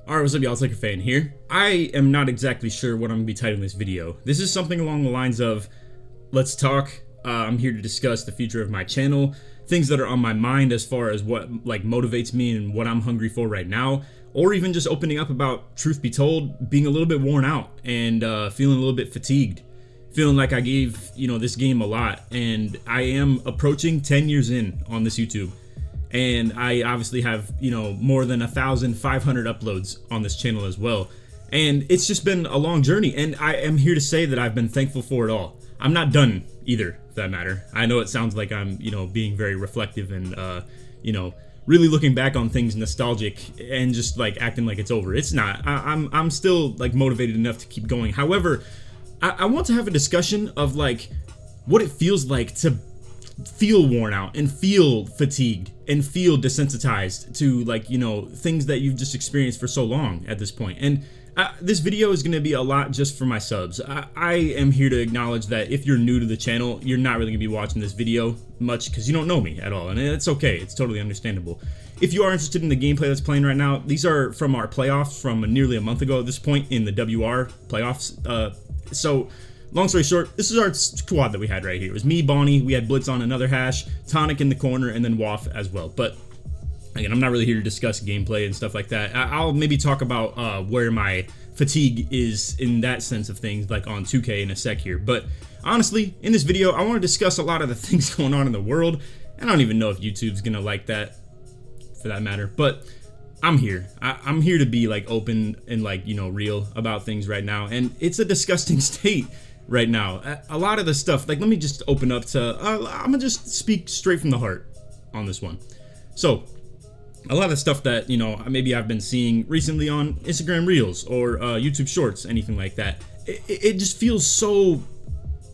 Alright, what's up y'all, it's LakerFan here. I am not exactly sure what I'm going to be titling this video. This is something along the lines of, let's talk. I'm here to discuss the future of my channel, things that are on my mind as far as what motivates me and what I'm hungry for right now, or even just opening up about, truth be told, being a little bit worn out and feeling a little bit fatigued. Feeling like I gave, this game a lot, and I am approaching 10 years in on this YouTube. And I obviously have, more than 1,500 uploads on this channel as well. And it's just been a long journey, and I am here to say that I've been thankful for it all. I'm not done either, for that matter. I know it sounds like I'm, being very reflective and, really looking back on things nostalgic and just acting like it's over. It's not. I'm still motivated enough to keep going. However, I want to have a discussion of what it feels like to feel worn out and feel fatigued and feel desensitized to things that you've just experienced for so long at this point. And this video is going to be a lot just for my subs. I am here to acknowledge that if you're new to the channel, you're not really going to be watching this video much because you don't know me at all, and it's okay. It's totally understandable. If you are interested in the gameplay that's playing right now, these are from our playoffs from nearly a month ago at this point in the WR playoffs. So long story short, this is our squad that we had right here. It was me, Bonnie, we had Blitz on another hash, Tonic in the corner, and then Waff as well. But again, I'm not really here to discuss gameplay and stuff like that. I'll maybe talk about where my fatigue is in that sense of things, on 2K in a sec here. But honestly, in this video, I want to discuss a lot of the things going on in the world. And I don't even know if YouTube's gonna like that, for that matter. But I'm here. I'm here to be open and real about things right now. And it's a disgusting state right now. A lot of the stuff, let me just open up to, I'm gonna just speak straight from the heart on this one. So, a lot of stuff that, maybe I've been seeing recently on Instagram Reels or YouTube Shorts, anything like that, it just feels so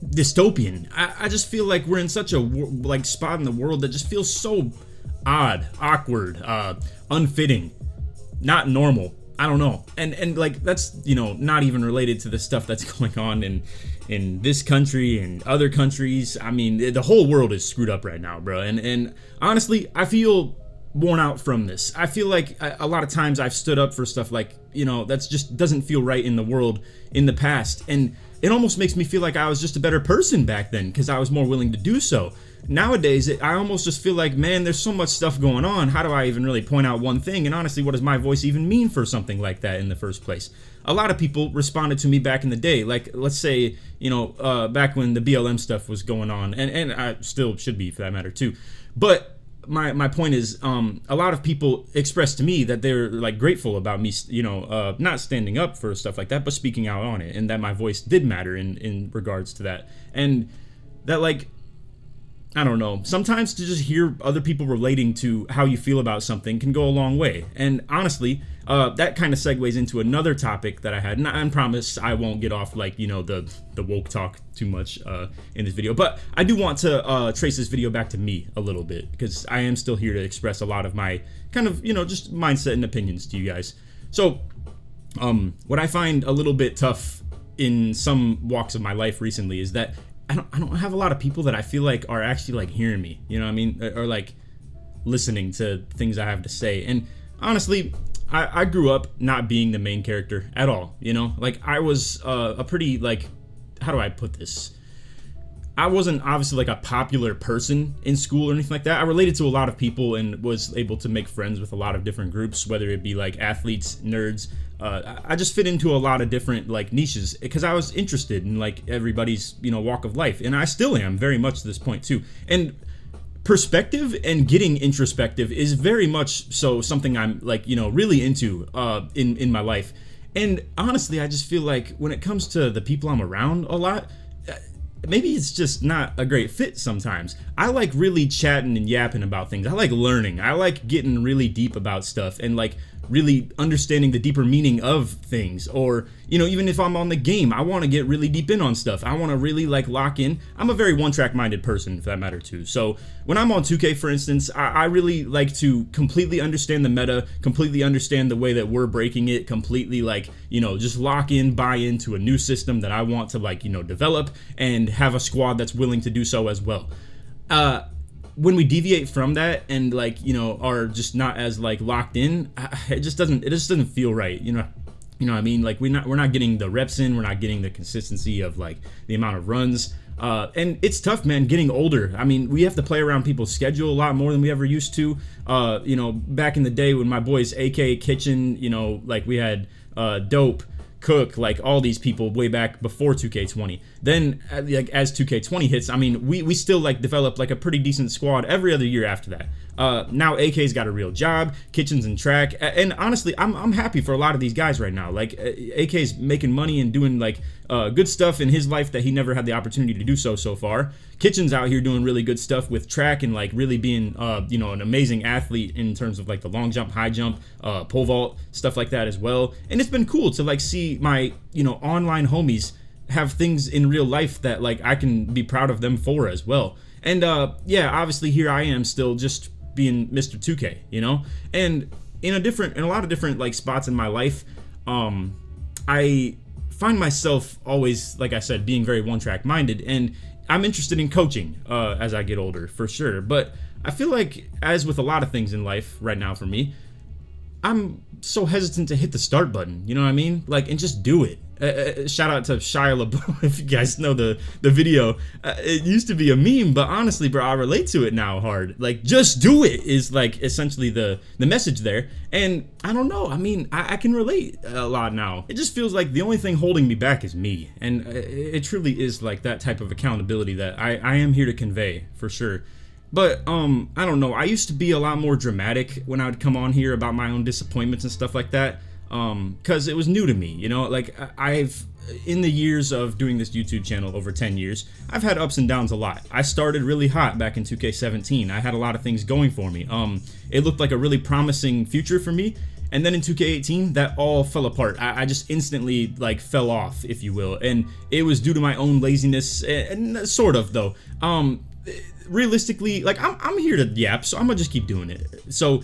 dystopian. I just feel like we're in such a, spot in the world that just feels so odd, awkward, unfitting, not normal. I don't know. And that's, not even related to the stuff that's going on in this country and other countries. I mean, the whole world is screwed up right now, bro. And honestly, I feel worn out from this. I feel like a lot of times I've stood up for stuff that's just doesn't feel right in the world in the past. And it almost makes me feel like I was just a better person back then because I was more willing to do so. Nowadays, I almost just feel like, man, there's so much stuff going on. How do I even really point out one thing? And honestly, what does my voice even mean for something like that in the first place? A lot of people responded to me back in the day. Let's say, back when the BLM stuff was going on. And I still should be, for that matter, too. But my point is, a lot of people expressed to me that they're grateful about me, not standing up for stuff like that, but speaking out on it. And that my voice did matter in regards to that. And that I don't know, sometimes to just hear other people relating to how you feel about something can go a long way. And honestly, that kind of segues into another topic that I had, and I promise I won't get off the woke talk too much in this video, but I do want to trace this video back to me a little bit because I am still here to express a lot of my kind of just mindset and opinions to you guys. So what I find a little bit tough in some walks of my life recently is that I don't have a lot of people that I feel like are actually hearing me, you know what I mean, or listening to things I have to say. And honestly, I grew up not being the main character at all, I was a pretty how do I put this? I wasn't obviously a popular person in school or anything like that. I related to a lot of people and was able to make friends with a lot of different groups, whether it be athletes, nerds. I just fit into a lot of different niches because I was interested in everybody's walk of life, and I still am very much to this point too. And perspective and getting introspective is very much so something I'm really into in my life. And honestly, I just feel like when it comes to the people I'm around a lot, maybe it's just not a great fit sometimes. I really chatting and yapping about things. I learning. I getting really deep about stuff and really understanding the deeper meaning of things. Or, even if I'm on the game, I want to get really deep in on stuff. I want to really lock in. I'm a very one-track minded person, for that matter too. So when I'm on 2K, for instance, I really like to completely understand the meta, completely understand the way that we're breaking it, completely just lock in, buy into a new system that I want to develop and have a squad that's willing to do so as well. when we deviate from that and like, you know, are just not as like locked in, it just doesn't feel right, you know. You know what I mean? Like we're not getting the reps in, we're not getting the consistency of like the amount of runs. And it's tough, man, getting older. I mean, we have to play around people's schedule a lot more than we ever used to. You know, back in the day when my boys, AK, Kitchen, you know, like we had Dope, Cook, like all these people way back before 2K20. Then like as 2K20 hits, I mean, we still like develop like a pretty decent squad every other year after that. Now AK's got a real job, Kitchen's in track, and honestly, I'm happy for a lot of these guys right now. Like AK's making money and doing like good stuff in his life that he never had the opportunity to do so far. Kitchen's out here doing really good stuff with track and like really being you know, an amazing athlete in terms of like the long jump, high jump, pole vault, stuff like that as well. And it's been cool to like see my, you know, online homies have things in real life that like I can be proud of them for as well. And yeah, obviously here I am still just being Mr. 2K, you know. And in a lot of different like spots in my life, I find myself always, like I said, being very one-track minded, and I'm interested in coaching as I get older, for sure. But I feel like, as with a lot of things in life right now for me, I'm so hesitant to hit the start button, you know what I mean? Like, and just do it. Shout out to Shia LaBeouf, if you guys know the video. It used to be a meme, but honestly, bro, I relate to it now hard. Like, just do it is like essentially the message there. And I don't know, I mean, I can relate a lot now. It just feels like the only thing holding me back is me. And it truly is like that type of accountability that I am here to convey, for sure. But I don't know, I used to be a lot more dramatic when I would come on here about my own disappointments and stuff like that, because it was new to me, you know. Like I've, in the years of doing this YouTube channel, over 10 years, I've had ups and downs a lot. I started really hot back in 2K17. I had a lot of things going for me. It looked like a really promising future for me. And then in 2K18, that all fell apart. I just instantly like fell off, if you will. And it was due to my own laziness, and sort of though. Realistically, like I'm here to yap, so I'm gonna just keep doing it. So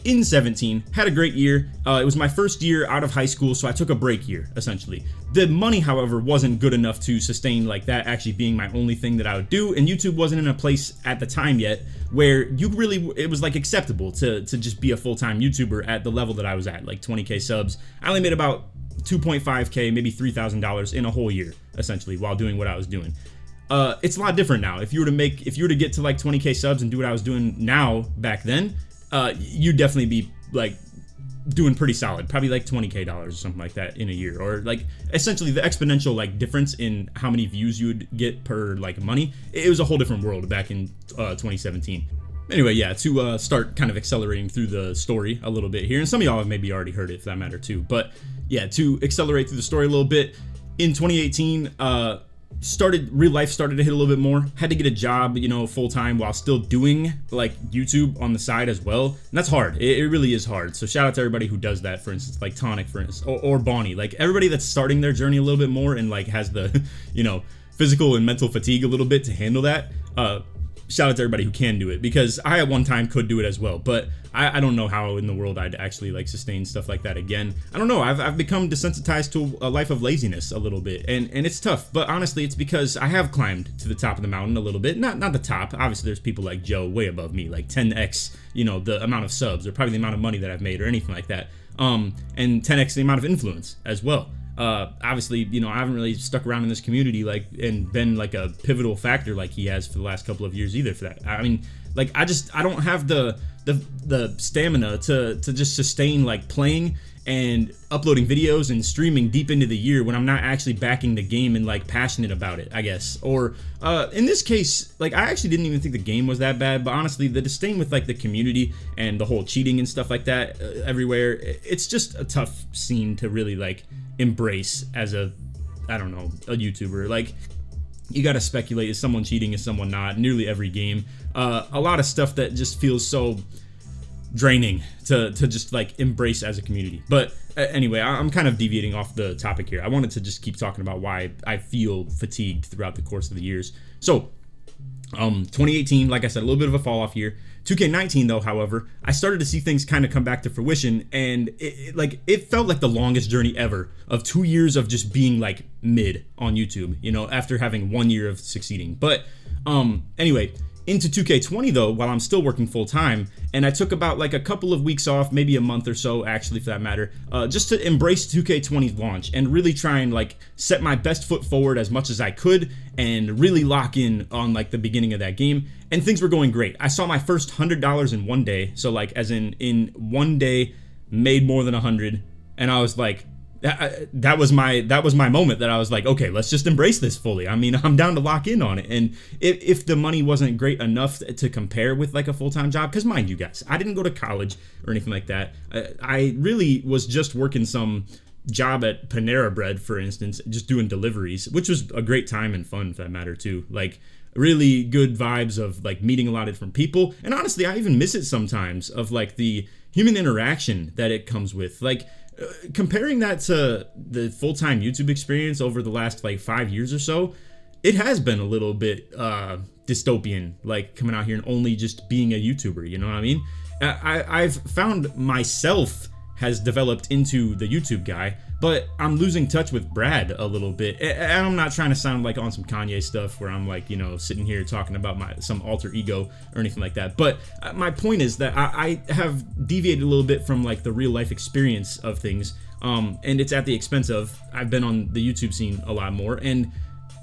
in 17, had a great year. It was my first year out of high school, so I took a break year, essentially. The money, however, wasn't good enough to sustain like that actually being my only thing that I would do, and YouTube wasn't in a place at the time yet where it was like acceptable to just be a full-time YouTuber at the level that I was at, like 20K subs. I only made about $2.5K, maybe $3,000 in a whole year, essentially, while doing what I was doing. It's a lot different now. If you were to get to like 20K subs and do what I was doing now back then, you'd definitely be like doing pretty solid, probably like $20K or something like that in a year, or like essentially the exponential like difference in how many views you would get per like money. It was a whole different world back in 2017. Anyway, yeah, to start kind of accelerating through the story a little bit here, and some of y'all have maybe already heard it for that matter too, but yeah, to accelerate through the story a little bit, in 2018, real life started to hit a little bit more. Had to get a job, you know, full-time while still doing like YouTube on the side as well, and that's hard. It really is hard. So shout out to everybody who does that, for instance, like Tonic, for instance, or Bonnie, like everybody that's starting their journey a little bit more and like has the you know, physical and mental fatigue a little bit to handle that. Shout out to everybody who can do it, because I at one time could do it as well, but I don't know how in the world I'd actually like sustain stuff like that again. I don't know, I've become desensitized to a life of laziness a little bit, and it's tough, but honestly it's because I have climbed to the top of the mountain a little bit. Not the top, obviously there's people like Joe way above me, like 10x, you know, the amount of subs, or probably the amount of money that I've made or anything like that, and 10x the amount of influence as well. Obviously, you know, I haven't really stuck around in this community like and been like a pivotal factor like he has for the last couple of years either for that. I mean, like I don't have the stamina to just sustain like playing and uploading videos and streaming deep into the year when I'm not actually backing the game and like passionate about it, I guess. Or in this case, like I actually didn't even think the game was that bad, but honestly the disdain with like the community and the whole cheating and stuff like that everywhere, it's just a tough scene to really like embrace as a YouTuber. Like, you gotta speculate, is someone cheating, is someone not, nearly every game. A lot of stuff that just feels so draining to just like embrace as a community. But anyway, I'm kind of deviating off the topic here. I wanted to just keep talking about why I feel fatigued throughout the course of the years. So 2018, like I said, a little bit of a fall off year. 2K19 though, however, I started to see things kind of come back to fruition, and it felt like the longest journey ever of 2 years of just being like mid on YouTube, you know, after having 1 year of succeeding. But anyway, into 2K20 though, while I'm still working full time, and I took about like a couple of weeks off, maybe a month or so actually for that matter, just to embrace 2K20's launch and really try and like set my best foot forward as much as I could and really lock in on like the beginning of that game. And things were going great. I saw my first $100 in one day, so like as in one day made more than 100, and I was like, that was my moment that I was like, okay, let's just embrace this fully. I mean, I'm down to lock in on it. And if the money wasn't great enough to compare with like a full-time job, because mind you guys, I didn't go to college or anything like that. I really was just working some job at Panera Bread, for instance, just doing deliveries, which was a great time and fun for that matter too. Like really good vibes of like meeting a lot of different people. And honestly, I even miss it sometimes of like the human interaction that it comes with. Like, comparing that to the full-time YouTube experience over the last like 5 years or so, it has been a little bit dystopian, like coming out here and only just being a YouTuber, you know what I mean? I've found myself has developed into the YouTube guy, but I'm losing touch with Brad a little bit. And I'm not trying to sound like on some Kanye stuff where I'm like, you know, sitting here talking about some alter ego or anything like that. But my point is that I have deviated a little bit from like the real life experience of things. And it's at the expense of, I've been on the YouTube scene a lot more, and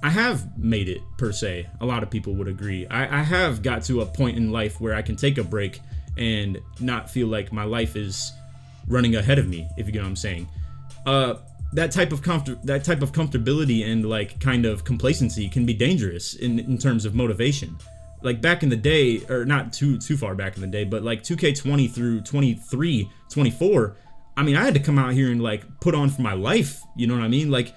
I have made it per se. A lot of people would agree. I have got to a point in life where I can take a break and not feel like my life is running ahead of me, if you get what I'm saying. That type of comfortability and like kind of complacency can be dangerous in terms of motivation. Like back in the day, or not too far back in the day, but like 2K20 through 23, 24, I mean, I had to come out here and like put on for my life, you know what I mean? Like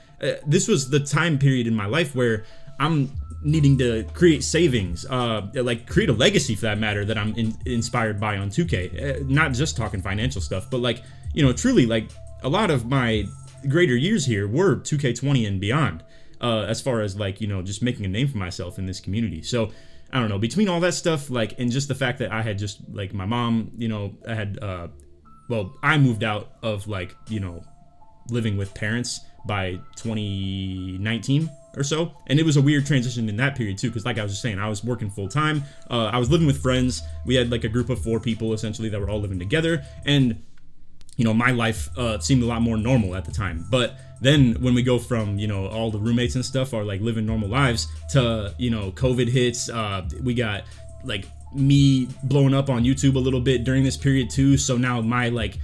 this was the time period in my life where I'm needing to create savings, like create a legacy for that matter that I'm inspired by on 2K. Not just talking financial stuff, but like, you know, truly like a lot of my greater years here were 2K20 and beyond, as far as like, you know, just making a name for myself in this community. So I don't know, between all that stuff, like, and just the fact that I had just like my mom, you know, I had, well, I moved out of like, you know, living with parents by 2019 or so, and it was a weird transition in that period too, because like I was just saying, I was working full time, I was living with friends. We had like a group of 4 people essentially that were all living together, and you know, my life seemed a lot more normal at the time. But then when we go from, you know, all the roommates and stuff are like living normal lives to, you know, COVID hits, we got like me blowing up on YouTube a little bit during this period too. So now my like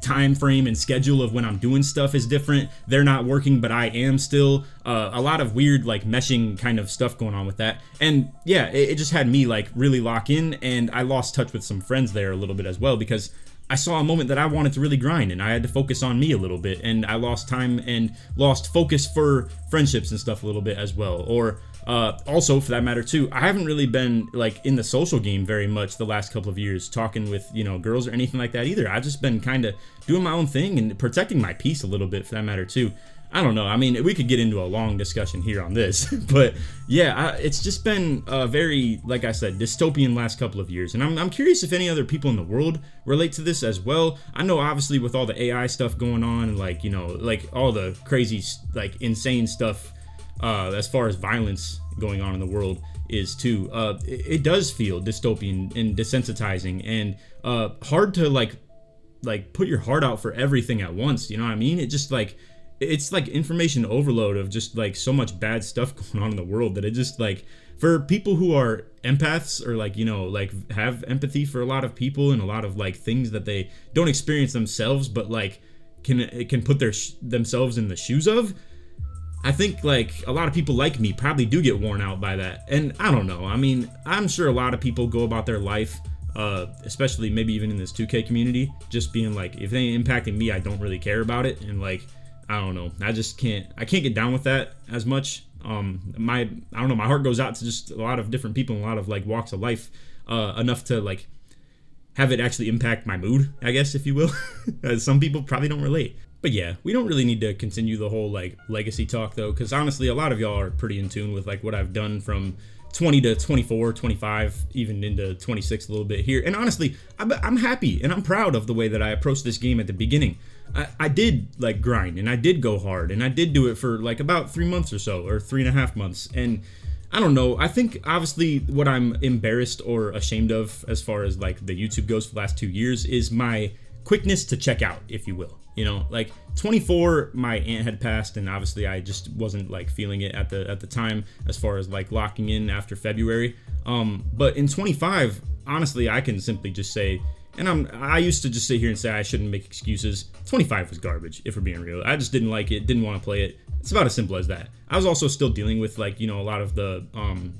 time frame and schedule of when I'm doing stuff is different. They're not working, but I am still. A lot of weird like meshing kind of stuff going on with that. And yeah, it just had me like really lock in, and I lost touch with some friends there a little bit as well, because I saw a moment that I wanted to really grind, and I had to focus on me a little bit, and I lost time and lost focus for friendships and stuff a little bit as well. Or also, for that matter too, I haven't really been like in the social game very much the last couple of years, talking with, you know, girls or anything like that either. I've just been kind of doing my own thing and protecting my peace a little bit for that matter too. I don't know. I mean, we could get into a long discussion here on this, but yeah, it's just been a very, like I said, dystopian last couple of years. And I'm curious if any other people in the world relate to this as well. I know obviously with all the AI stuff going on and like, you know, like all the crazy, like insane stuff, as far as violence going on in the world is too, it does feel dystopian and desensitizing and hard to like put your heart out for everything at once. You know what I mean? It just like, it's like information overload of just like so much bad stuff going on in the world that it just like, for people who are empaths or like, you know, like have empathy for a lot of people and a lot of like things that they don't experience themselves, but like can put themselves in the shoes of. I think like a lot of people like me probably do get worn out by that. And I don't know. I mean, I'm sure a lot of people go about their life, especially maybe even in this 2K community, just being like, if it ain't impacting me, I don't really care about it. And like, I don't know. I can't get down with that as much. I don't know. My heart goes out to just a lot of different people in a lot of like walks of life, enough to like have it actually impact my mood, I guess, if you will. Some people probably don't relate. But yeah, we don't really need to continue the whole like legacy talk though, because honestly, a lot of y'all are pretty in tune with like what I've done from 20 to 24, 25, even into 26 a little bit here. And honestly, I'm happy and I'm proud of the way that I approached this game at the beginning. I did like grind and I did go hard and I did do it for like about 3 months or so, or 3.5 months. And I don't know. I think obviously what I'm embarrassed or ashamed of as far as like the YouTube goes for the last 2 years is my quickness to check out, if you will. You know, like 24, my aunt had passed, and obviously I just wasn't like feeling it at the time as far as like locking in after February. But in 25, honestly, I can simply just say, and I used to just sit here and say I shouldn't make excuses. 25 was garbage, if we're being real. I just didn't like it, didn't want to play it. It's about as simple as that. I was also still dealing with like, you know, a lot of the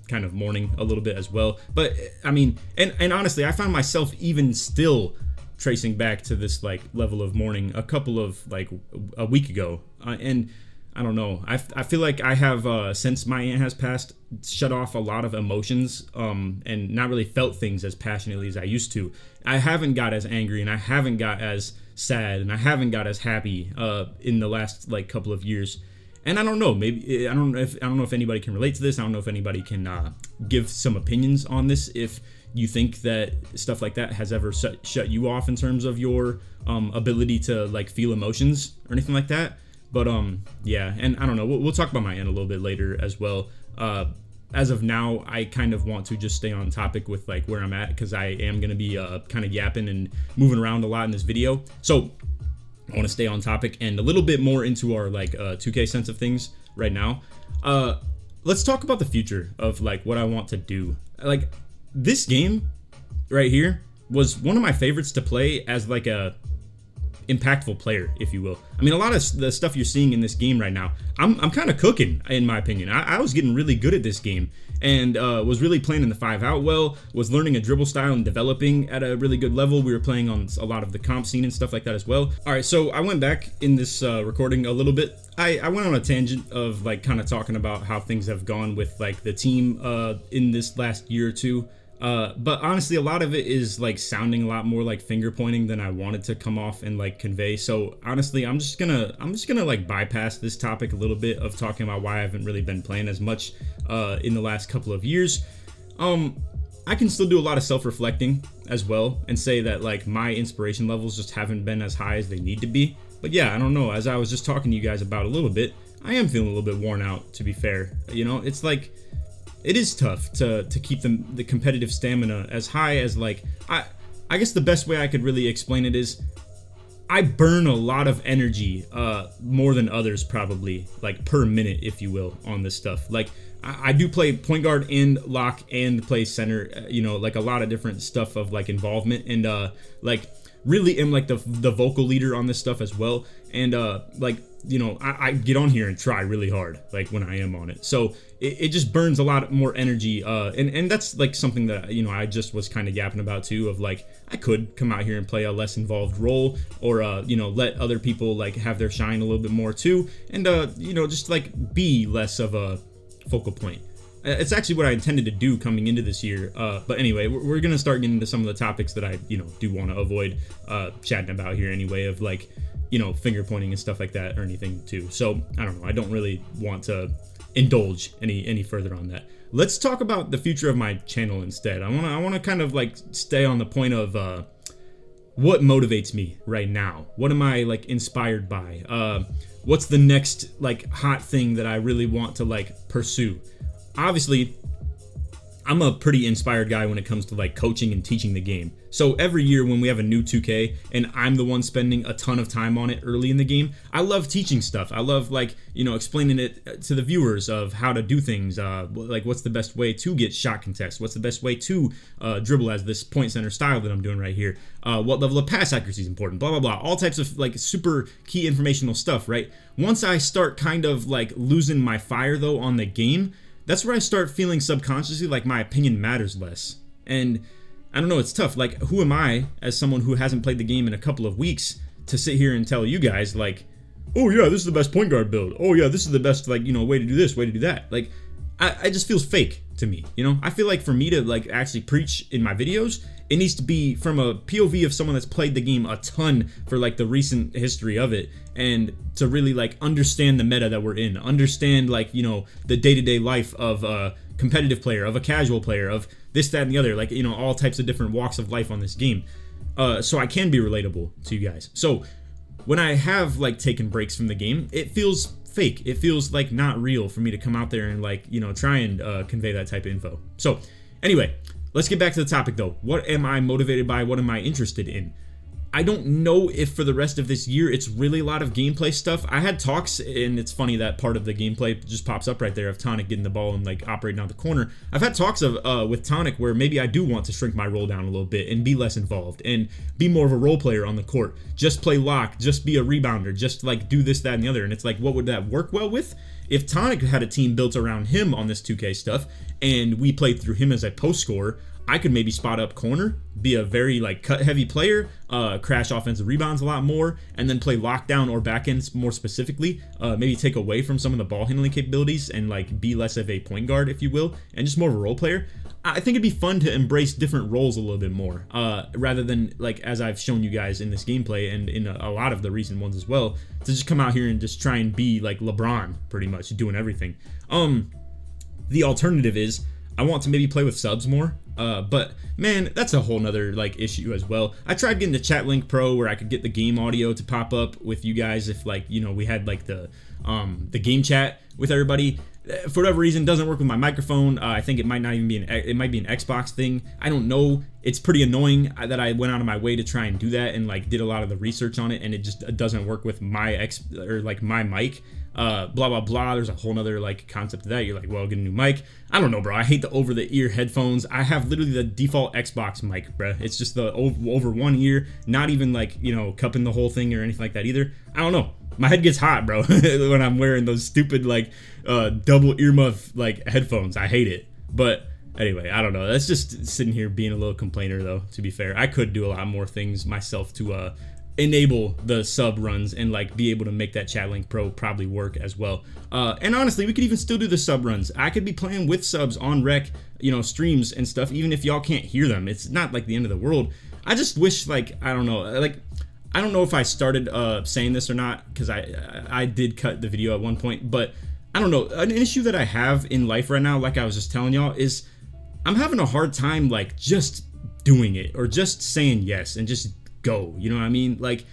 kind of mourning a little bit as well. But I mean, and honestly, I found myself even still tracing back to this like level of mourning a couple of like a week ago, and I don't know, I feel like I have since my aunt has passed shut off a lot of emotions and not really felt things as passionately as I used to. I haven't got as angry, and I haven't got as sad, and I haven't got as happy in the last like couple of years. And I don't know, maybe I don't know if anybody can relate to this. I don't know if anybody can give some opinions on this, if you think that stuff like that has ever shut you off in terms of your ability to like feel emotions or anything like that. But yeah, and I don't know, we'll talk about my aunt a little bit later as well. As of now, I kind of want to just stay on topic with like where I'm at, because I am going to be kind of yapping and moving around a lot in this video. So I want to stay on topic and a little bit more into our like 2K sense of things right now. Let's talk about the future of like what I want to do. Like, this game right here was one of my favorites to play as like a impactful player, if you will. I mean, a lot of the stuff you're seeing in this game right now, I'm kind of cooking, in my opinion. I was getting really good at this game, and was really playing in the 5-out well, was learning a dribble style and developing at a really good level. We were playing on a lot of the comp scene and stuff like that as well. All right, so I went back in this recording a little bit. I went on a tangent of like kind of talking about how things have gone with like the team in this last year or two. But honestly, a lot of it is like sounding a lot more like finger pointing than I wanted to come off and like convey. So honestly, I'm just gonna like bypass this topic a little bit of talking about why I haven't really been playing as much in the last couple of years. I can still do a lot of self-reflecting as well and say that like my inspiration levels just haven't been as high as they need to be. But yeah, I don't know, as I was just talking to you guys about a little bit, I am feeling a little bit worn out, to be fair. You know, it's like, it is tough to keep the competitive stamina as high as like, I guess the best way I could really explain it is I burn a lot of energy, more than others probably, like per minute, if you will, on this stuff. Like I do play point guard and lock and play center, you know, like a lot of different stuff of like involvement, and like really am like the vocal leader on this stuff as well. And like, you know, I get on here and try really hard, like when I am on it. So it just burns a lot more energy. And that's like something that, you know, I just was kind of yapping about too, of like, I could come out here and play a less involved role, or, you know, let other people like have their shine a little bit more too. And, you know, just like be less of a focal point. It's actually what I intended to do coming into this year. But anyway, we're going to start getting into some of the topics that I, you know, do want to avoid chatting about here anyway, of like, you know, finger pointing and stuff like that or anything too. So I don't know. I don't really want to indulge any further on that. Let's talk about the future of my channel instead. I want to kind of like stay on the point of what motivates me right now. What am I like inspired by? What's the next like hot thing that I really want to like pursue? Obviously, I'm a pretty inspired guy when it comes to like coaching and teaching the game. So every year when we have a new 2K and I'm the one spending a ton of time on it early in the game, I love teaching stuff. I love like, you know, explaining it to the viewers of how to do things. Like what's the best way to get shot contests? What's the best way to dribble as this point center style that I'm doing right here? What level of pass accuracy is important? Blah, blah, blah. All types of like super key informational stuff, right? Once I start kind of like losing my fire though on the game, that's where I start feeling subconsciously like my opinion matters less. And I don't know, it's tough. Like, who am I as someone who hasn't played the game in a couple of weeks to sit here and tell you guys like, oh yeah, this is the best point guard build. Oh yeah, this is the best, like, you know, way to do this, way to do that. Like, I just feels fake to me, you know? I feel like for me to like actually preach in my videos, it needs to be from a POV of someone that's played the game a ton for like the recent history of it, and to really like understand the meta that we're in, understand like, you know, the day-to-day life of a competitive player, of a casual player, of this, that, and the other, like, you know, all types of different walks of life on this game, so I can be relatable to you guys. So when I have like taken breaks from the game, it feels fake. It feels like not real for me to come out there and like, you know, try and convey that type of info. So anyway, let's get back to the topic though. What am I motivated by? What am I interested in? I don't know if for the rest of this year it's really a lot of gameplay stuff. I had talks, and it's funny that part of the gameplay just pops up right there of Tonic getting the ball and like operating out the corner. I've had talks of with Tonic where maybe I do want to shrink my role down a little bit and be less involved and be more of a role player on the court. Just play lock, just be a rebounder, just like do this, that, and the other. And it's like, what would that work well with? If Tonic had a team built around him on this 2K stuff and we played through him as a post scorer, I could maybe spot up corner, be a very like cut heavy player, crash offensive rebounds a lot more, and then play lockdown or back ends more specifically. Maybe take away from some of the ball handling capabilities and like be less of a point guard, if you will, and just more of a role player. I think it'd be fun to embrace different roles a little bit more, rather than like as I've shown you guys in this gameplay and in a lot of the recent ones as well, to just come out here and just try and be like LeBron, pretty much doing everything. The alternative is I want to maybe play with subs more. But man, that's a whole nother like issue as well. I tried getting the Chat Link Pro where I could get the game audio to pop up with you guys if like, you know, we had like the game chat with everybody. For whatever reason, doesn't work with my microphone. I think it might not even be it might be an Xbox thing. I don't know. It's pretty annoying that I went out of my way to try and do that and like did a lot of the research on it, and it just doesn't work with my my mic. Blah blah blah. There's a whole nother like concept of that. You're like, well, get a new mic. I don't know, bro. I hate the over the ear headphones. I have literally the default Xbox mic, bro. It's just the over one ear, not even like, you know, cupping the whole thing or anything like that either. I don't know. My head gets hot, bro, when I'm wearing those stupid like double earmuff like headphones. I hate it. But anyway, I don't know. That's just sitting here being a little complainer, though. To be fair, I could do a lot more things myself to enable the sub runs and like be able to make that Chat Link Pro probably work as well. And honestly, we could even still do the sub runs. I could be playing with subs on rec, you know, streams and stuff, even if y'all can't hear them. It's not like the end of the world. I just wish, like, I don't know, like, I don't know if I started saying this or not, because I did cut the video at one point, but I don't know. An issue that I have in life right now, like I was just telling y'all, is I'm having a hard time like just doing it or just saying yes and just go. You know what I mean? Like,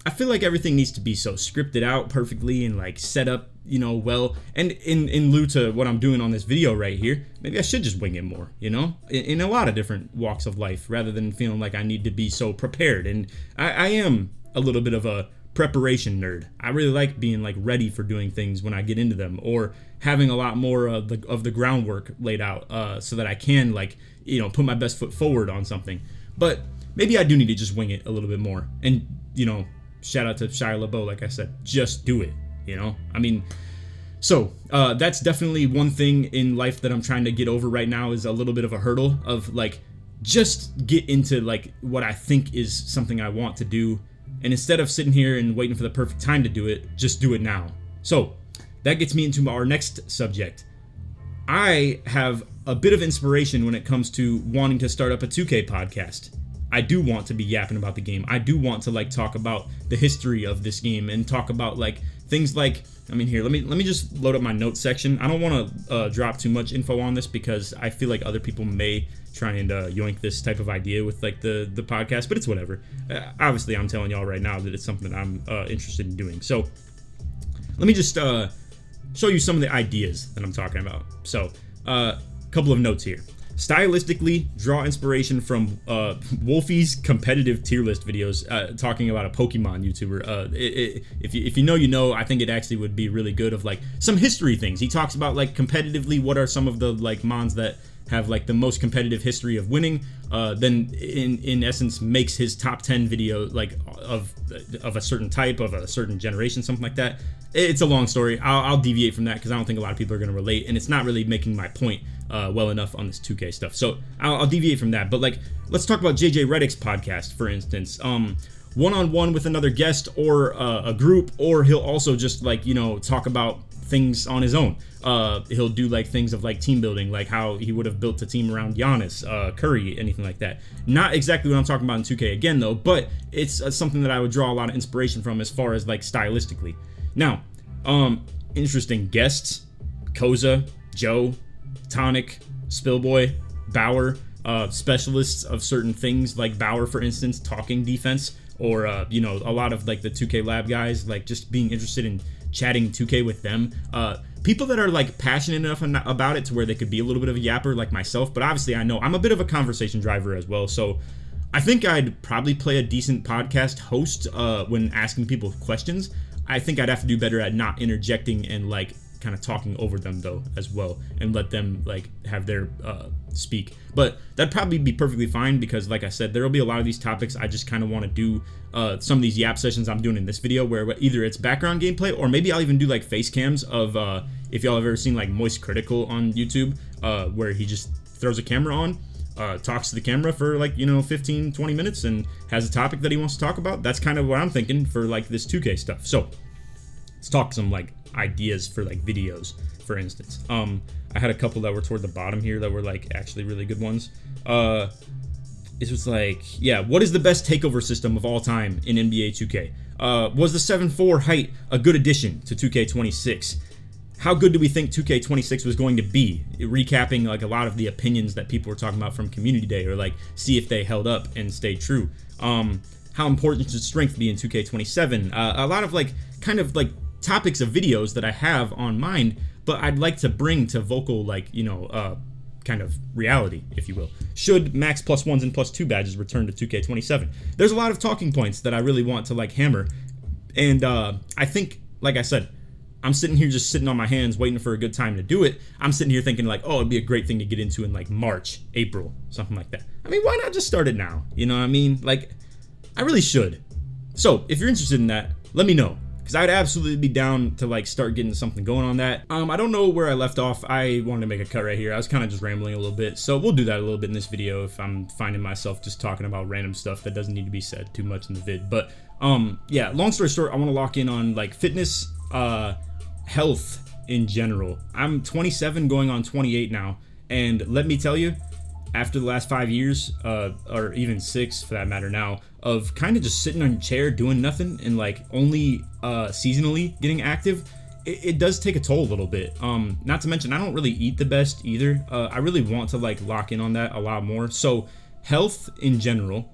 I feel like everything needs to be so scripted out perfectly and like set up, you know, well. And in lieu to what I'm doing on this video right here, maybe I should just wing it more, you know, in a lot of different walks of life, rather than feeling like I need to be so prepared. And I am a little bit of a preparation nerd. I really like being like ready for doing things when I get into them, or having a lot more of the groundwork laid out, so that I can, like, you know, put my best foot forward on something. But maybe I do need to just wing it a little bit more. And, you know, shout out to Shia LaBeouf, like I said, just do it, you know? I mean, so that's definitely one thing in life that I'm trying to get over right now, is a little bit of a hurdle of like, just get into like what I think is something I want to do. And instead of sitting here and waiting for the perfect time to do it, just do it now. So that gets me into our next subject. I have a bit of inspiration when it comes to wanting to start up a 2K podcast. I do want to be yapping about the game. I do want to like talk about the history of this game and talk about like things like, I mean, here, let me just load up my notes section. I don't want to drop too much info on this because I feel like other people may try and yoink this type of idea with like the podcast, but it's whatever. Obviously, I'm telling y'all right now that it's something that I'm interested in doing. So let me just show you some of the ideas that I'm talking about. So a couple of notes here. Stylistically, draw inspiration from Wolfie's competitive tier list videos, talking about a Pokemon YouTuber. If you know, you know. I think it actually would be really good of like some history things. He talks about like competitively what are some of the like mons that have like the most competitive history of winning. Then in essence makes his top 10 video like of a certain type, of a certain generation, something like that. It's a long story. I'll deviate from that because I don't think a lot of people are going to relate, and it's not really making my point well enough on this 2K stuff. So I'll deviate from that. But like, let's talk about JJ Redick's podcast, for instance. One-on-one with another guest or a group, or he'll also just like, you know, talk about things on his own. He'll do like things of like team building, like how he would have built a team around Giannis, Curry, anything like that. Not exactly what I'm talking about in 2K again though, but it's something that I would draw a lot of inspiration from as far as like stylistically. Now, interesting guests: Koza, Joe, Tonic, Spillboy, Bauer, specialists of certain things like Bauer, for instance, talking defense, or you know, a lot of like the 2K Lab guys, like just being interested in chatting 2K with them. People that are like passionate enough about it to where they could be a little bit of a yapper like myself, but obviously I know I'm a bit of a conversation driver as well, so I think I'd probably play a decent podcast host when asking people questions. I think I'd have to do better at not interjecting and like kind of talking over them though as well, and let them like have their speak. But that'd probably be perfectly fine, because like I said, there'll be a lot of these topics I just kind of want to do some of these yap sessions I'm doing in this video, where either it's background gameplay, or maybe I'll even do like face cams of if y'all have ever seen like Moist Critical on YouTube, where he just throws a camera on, talks to the camera for like, you know, 15-20 minutes and has a topic that he wants to talk about. That's kind of what I'm thinking for like this 2K stuff. So let's talk some like ideas for like videos, for instance. I had a couple that were toward the bottom here that were like actually really good ones. It was like, yeah, what is the best takeover system of all time in NBA 2K? Was the 7-4 height a good addition to 2K26? How good do we think 2K26 was going to be? Recapping like a lot of the opinions that people were talking about from Community Day, or like see if they held up and stayed true. How important should strength be in 2K27? A lot of like kind of like topics of videos that I have on mind, but I'd like to bring to vocal, like, you know, kind of reality, if you will. Should max +1s and +2 badges return to 2K27? There's a lot of talking points that I really want to like hammer, and I think, like I said, I'm sitting here just sitting on my hands waiting for a good time to do it. I'm sitting here thinking like, oh, it'd be a great thing to get into in like March, April, something like that. I mean, why not just start it now? You know what I mean? Like, I really should. So if you're interested in that, let me know, because I'd absolutely be down to like start getting something going on that. I don't know where I left off. I wanted to make a cut right here. I was kind of just rambling a little bit, so we'll do that a little bit in this video if I'm finding myself just talking about random stuff that doesn't need to be said too much in the vid. But yeah, long story short, I want to lock in on like fitness, health in general. I'm 27 going on 28 now, and let me tell you, after the last 5 years, or even 6 for that matter now, of kind of just sitting on your chair doing nothing and like only seasonally getting active, it does take a toll a little bit. Not to mention I don't really eat the best either. I really want to like lock in on that a lot more. So health in general,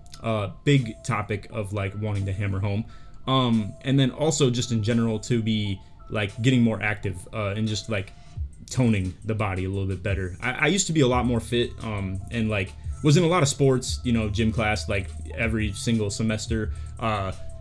big topic of like wanting to hammer home, and then also just in general to be like getting more active and just like toning the body a little bit better. I used to be a lot more fit, and like was in a lot of sports, you know, gym class like every single semester,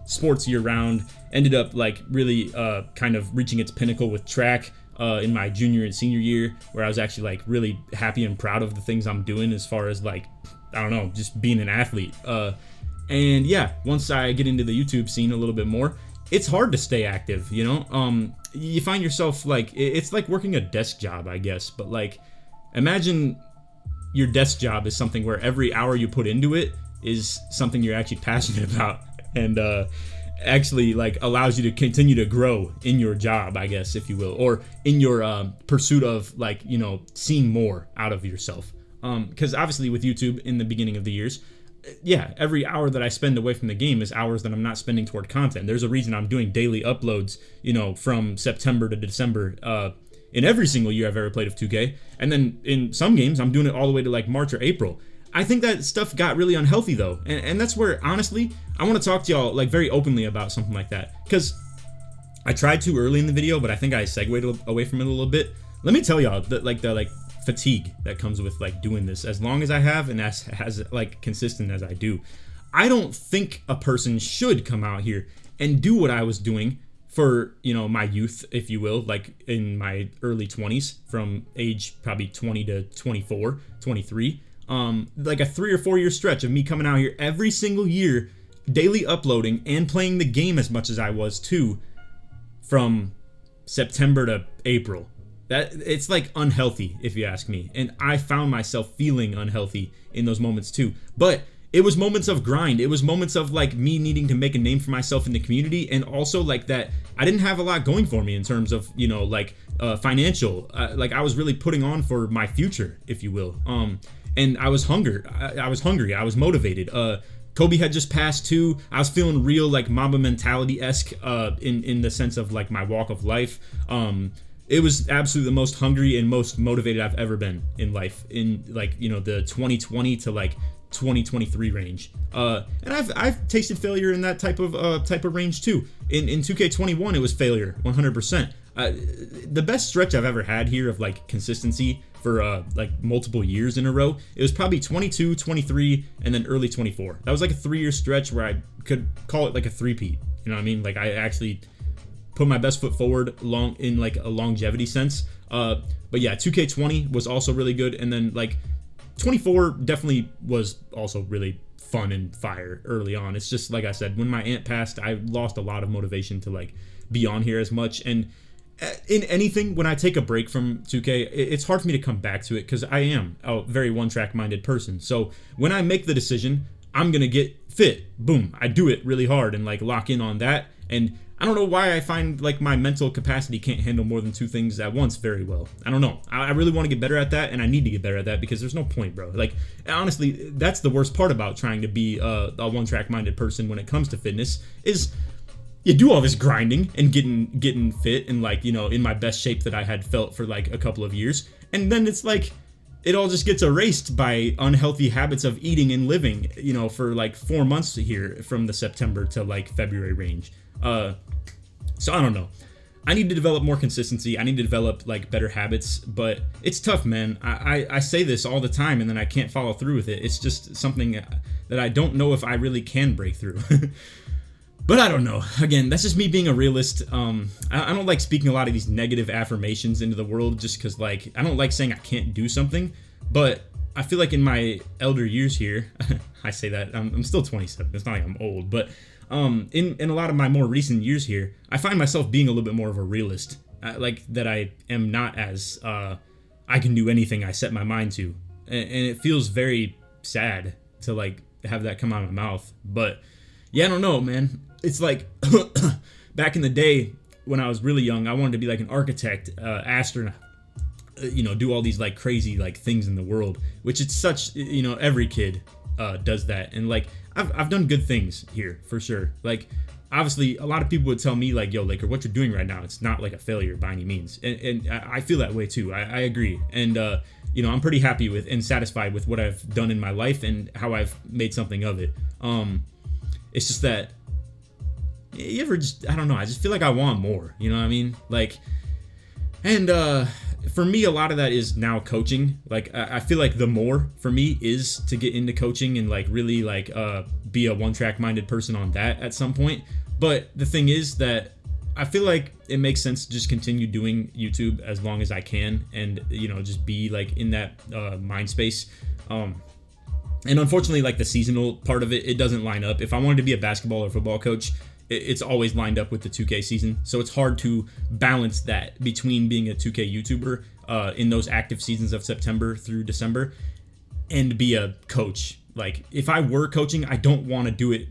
sports year round. Ended up like really kind of reaching its pinnacle with track in my junior and senior year, where I was actually like really happy and proud of the things I'm doing as far as like, I don't know, just being an athlete. And yeah, once I get into the YouTube scene a little bit more, it's hard to stay active, you know? You find yourself like, it's like working a desk job, I guess, but like, imagine your desk job is something where every hour you put into it is something you're actually passionate about, and actually like allows you to continue to grow in your job, I guess, if you will, or in your pursuit of like, you know, seeing more out of yourself. Because obviously with YouTube in the beginning of the years, yeah, every hour that I spend away from the game is hours that I'm not spending toward content. There's a reason I'm doing daily uploads, you know, from September to December in every single year I've ever played of 2K. And then in some games, I'm doing it all the way to like March or April. I think that stuff got really unhealthy though. And that's where, honestly, I want to talk to y'all like very openly about something like that. Because I tried to early in the video, but I think I segued away from it a little bit. Let me tell y'all that like the fatigue that comes with like doing this as long as I have, and as like consistent as I do. I don't think a person should come out here and do what I was doing for, you know, my youth, if you will, like in my early 20s, from age probably 20 to 24, 23, like a 3 or 4 year stretch of me coming out here every single year, daily uploading and playing the game as much as I was too, from September to April. That it's like unhealthy, if you ask me, and I found myself feeling unhealthy in those moments too. But it was moments of grind. It was moments of like me needing to make a name for myself in the community, and also like that I didn't have a lot going for me in terms of, you know, like financial. Like I was really putting on for my future, if you will. And I was hungry. I was motivated. Kobe had just passed too. I was feeling real like Mamba mentality-esque in the sense of like my walk of life. It was absolutely the most hungry and most motivated I've ever been in life, in like, you know, the 2020 to like 2023 range. And I've tasted failure in that type of range too. In 2K21, it was failure 100%. The best stretch I've ever had here of like consistency for like multiple years in a row, it was probably 22, 23, and then early 24. That was like a 3-year stretch where I could call it like a three-peat. You know what I mean? Like I actually put my best foot forward in like a longevity sense. But yeah, 2K20 was also really good, and then like 24 definitely was also really fun and fire early on. It's just like I said, when my aunt passed, I lost a lot of motivation to like be on here as much. And in anything, when I take a break from 2K, it's hard for me to come back to it because I am a very one-track minded person. So when I make the decision, I'm gonna get fit, boom, I do it really hard and like lock in on that. And I don't know why I find like my mental capacity can't handle more than 2 things at once very well. I don't know. I really want to get better at that, and I need to get better at that because there's no point, bro. Like, honestly, that's the worst part about trying to be a one-track minded person when it comes to fitness is you do all this grinding and getting fit and like, you know, in my best shape that I had felt for like a couple of years, and then it's like it all just gets erased by unhealthy habits of eating and living, you know, for like 4 months here from the September to like February range. So I don't know. I need to develop more consistency. I need to develop like better habits, but it's tough, man. I say this all the time and then I can't follow through with it. It's just something that I don't know if I really can break through. But I don't know. Again, that's just me being a realist. I don't like speaking a lot of these negative affirmations into the world just because like I don't like saying I can't do something, but I feel like in my elder years here, I say that I'm still 27. It's not like I'm old, but in a lot of my more recent years here, I find myself being a little bit more of a realist. Like that I am not as I can do anything I set my mind to, and it feels very sad to like have that come out of my mouth. But yeah, I don't know, man. It's like back in the day when I was really young, I wanted to be like an architect, astronaut, you know, do all these like crazy like things in the world, which it's such, you know, every kid does that. And like I've done good things here for sure. Like obviously a lot of people would tell me like, yo, Laker, what you're doing right now, it's not like a failure by any means. And I feel that way too. I agree. And you know, I'm pretty happy with and satisfied with what I've done in my life and how I've made something of it. It's just that you ever just, I don't know, I just feel like I want more, you know what I mean? Like, and for me, a lot of that is now coaching. Like, I feel like the more for me is to get into coaching and like really like be a one-track minded person on that at some point. But the thing is that I feel like it makes sense to just continue doing YouTube as long as I can and, you know, just be like in that mind space. And unfortunately, like the seasonal part of it, it doesn't line up. If I wanted to be a basketball or football coach, it's always lined up with the 2K season. So it's hard to balance that between being a 2K YouTuber in those active seasons of September through December and be a coach. Like if I were coaching, I don't want to do it.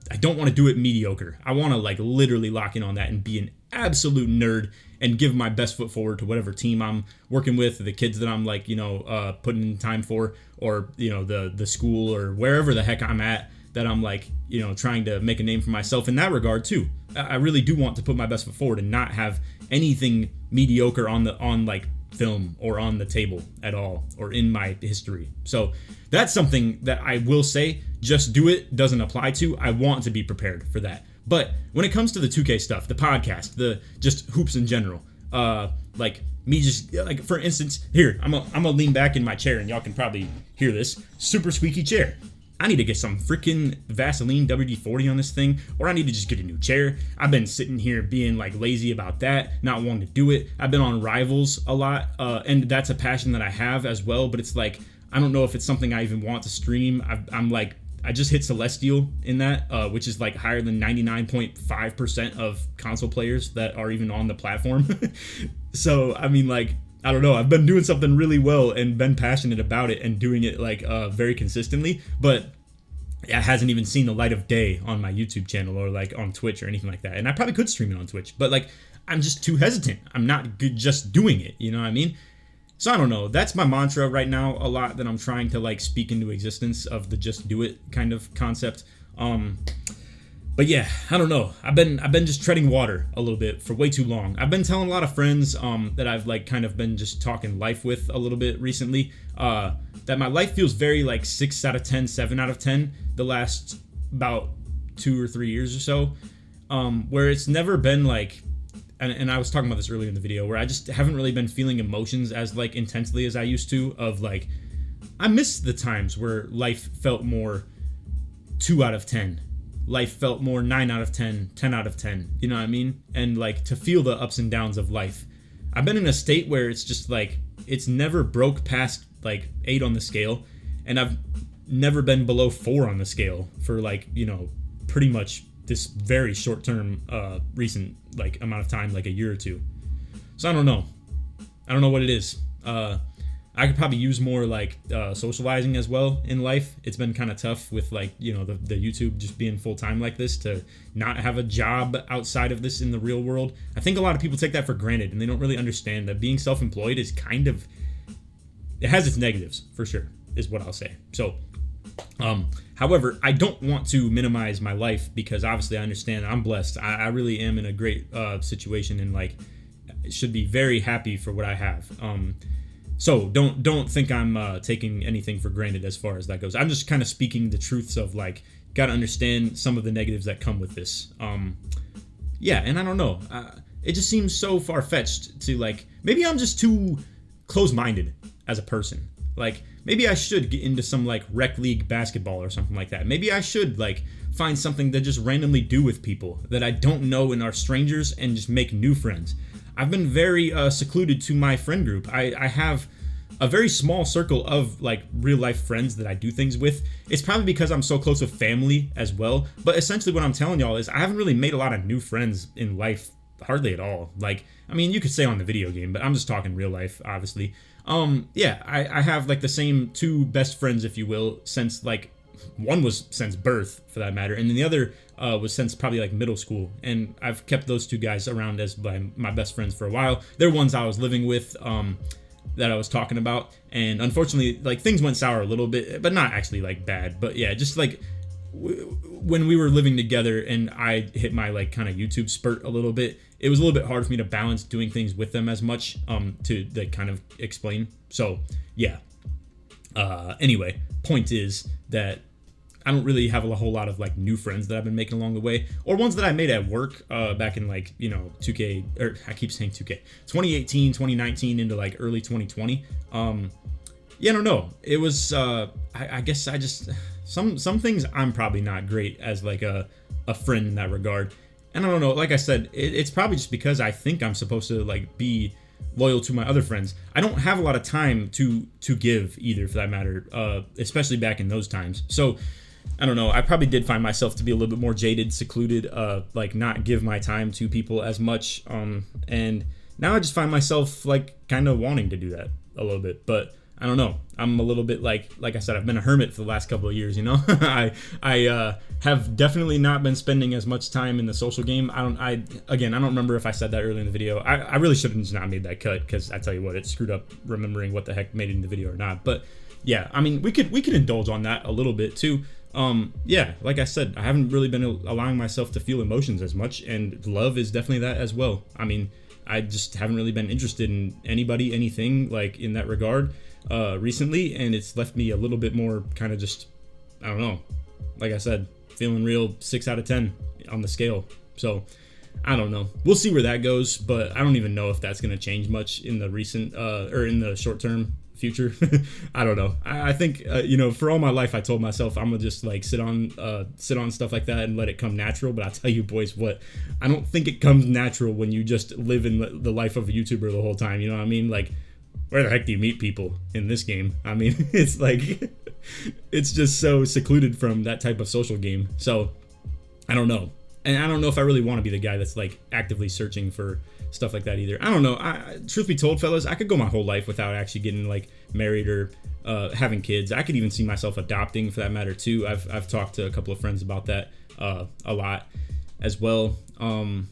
I don't want to do it mediocre. I want to like literally lock in on that and be an absolute nerd and give my best foot forward to whatever team I'm working with, the kids that I'm like, you know, putting in time for, or, you know, the school or wherever the heck I'm at that I'm like, you know, trying to make a name for myself in that regard too. I really do want to put my best foot forward and not have anything mediocre on like film or on the table at all or in my history. So that's something that I will say just do it doesn't apply to. I want to be prepared for that. But when it comes to the 2K stuff, the podcast, the just hoops in general, like me just like for instance, here I'm gonna lean back in my chair and y'all can probably hear this super squeaky chair. I need to get some freaking Vaseline WD-40 on this thing, or I need to just get a new chair. I've been sitting here being like lazy about that, not wanting to do it. I've been on Rivals a lot, and that's a passion that I have as well, but it's like, I don't know if it's something I even want to stream. I'm like, I just hit Celestial in that, which is like higher than 99.5% of console players that are even on the platform. So, I mean, like, I don't know. I've been doing something really well and been passionate about it and doing it like very consistently, but it hasn't even seen the light of day on my YouTube channel or like on Twitch or anything like that. And I probably could stream it on Twitch, but like I'm just too hesitant. I'm not good just doing it. You know what I mean? So I don't know. That's my mantra right now a lot that I'm trying to like speak into existence of the just do it kind of concept. But yeah, I don't know. I've been just treading water a little bit for way too long. I've been telling a lot of friends that I've like kind of been just talking life with a little bit recently, that my life feels very like 6 out of 10, 7 out of 10 the last about 2 or 3 years or so, where it's never been like, and I was talking about this earlier in the video, where I just haven't really been feeling emotions as like intensely as I used to. Of like, I miss the times where life felt more 2 out of 10. Life felt more 9 out of 10, 10 out of 10. You know what I mean? And like to feel the ups and downs of life. I've been in a state where it's just like, it's never broke past like 8 on the scale. And I've never been below 4 on the scale for like, you know, pretty much this very short term, recent like amount of time, like a year or two. So I don't know what it is. I could probably use more like socializing as well in life. It's been kind of tough with like, you know, the YouTube just being full time like this, to not have a job outside of this in the real world. I think a lot of people take that for granted, and they don't really understand that being self-employed is kind of, it has its negatives for sure, is what I'll say. So however, I don't want to minimize my life, because obviously I understand I'm blessed. I really am in a great situation, and like should be very happy for what I have. So don't think I'm taking anything for granted as far as that goes. I'm just kind of speaking the truths of like, gotta understand some of the negatives that come with this. Yeah, and I don't know. It just seems so far-fetched to like, maybe I'm just too close-minded as a person. Like, maybe I should get into some like rec league basketball or something like that. Maybe I should like find something to just randomly do with people that I don't know and are strangers, and just make new friends. I've been very secluded to my friend group. I have a very small circle of like real life friends that I do things with. It's probably because I'm so close with family as well. But essentially what I'm telling y'all is I haven't really made a lot of new friends in life, hardly at all. Like, I mean, you could say on the video game, but I'm just talking real life, obviously. Yeah, I have like the same 2 best friends, if you will, since like, one was since birth for that matter, and then the other was since probably like middle school. And I've kept those 2 guys around as my best friends for a while. They're ones I was living with, that I was talking about, and unfortunately like things went sour a little bit, but not actually like bad. But yeah, just like when we were living together and I hit my like kind of YouTube spurt a little bit, it was a little bit hard for me to balance doing things with them as much, to like kind of explain. So yeah, anyway, point is that I don't really have a whole lot of like new friends that I've been making along the way, or ones that I made at work back in like, you know, 2K, or I keep saying 2K, 2018, 2019 into like early 2020. Yeah, I don't know. It was, I guess I just, some things I'm probably not great as like a friend in that regard. And I don't know, like I said, it's probably just because I think I'm supposed to like be loyal to my other friends. I don't have a lot of time to give either, for that matter, especially back in those times. So I don't know, I probably did find myself to be a little bit more jaded, secluded, like not give my time to people as much, and now I just find myself like kind of wanting to do that a little bit. But I don't know, I'm a little bit like I said, I've been a hermit for the last couple of years, you know. I have definitely not been spending as much time in the social game. I don't remember if I said that earlier in the video. I really should have just not made that cut, because I tell you what, it screwed up remembering what the heck made it in the video or not. But yeah, I mean, we could indulge on that a little bit too. Yeah, like I said, I haven't really been allowing myself to feel emotions as much, and love is definitely that as well. I mean, I just haven't really been interested in anybody, anything like in that regard recently, and it's left me a little bit more kind of just, I don't know, like I said, feeling real 6 out of 10 on the scale. So I don't know, we'll see where that goes, but I don't even know if that's going to change much in the recent or in the short term future. I don't know. I think you know, for all my life I told myself I'm gonna just like sit on stuff like that and let it come natural. But I tell you boys what, I don't think it comes natural when you just live in the life of a YouTuber the whole time. You know what I mean? Like, where the heck do you meet people in this game? I mean, it's like it's just so secluded from that type of social game. So I don't know, and I don't know if I really want to be the guy that's like actively searching for stuff like that either. I don't know. Truth be told, fellas, I could go my whole life without actually getting like married or having kids. I could even see myself adopting, for that matter too. I've talked to a couple of friends about that a lot as well. And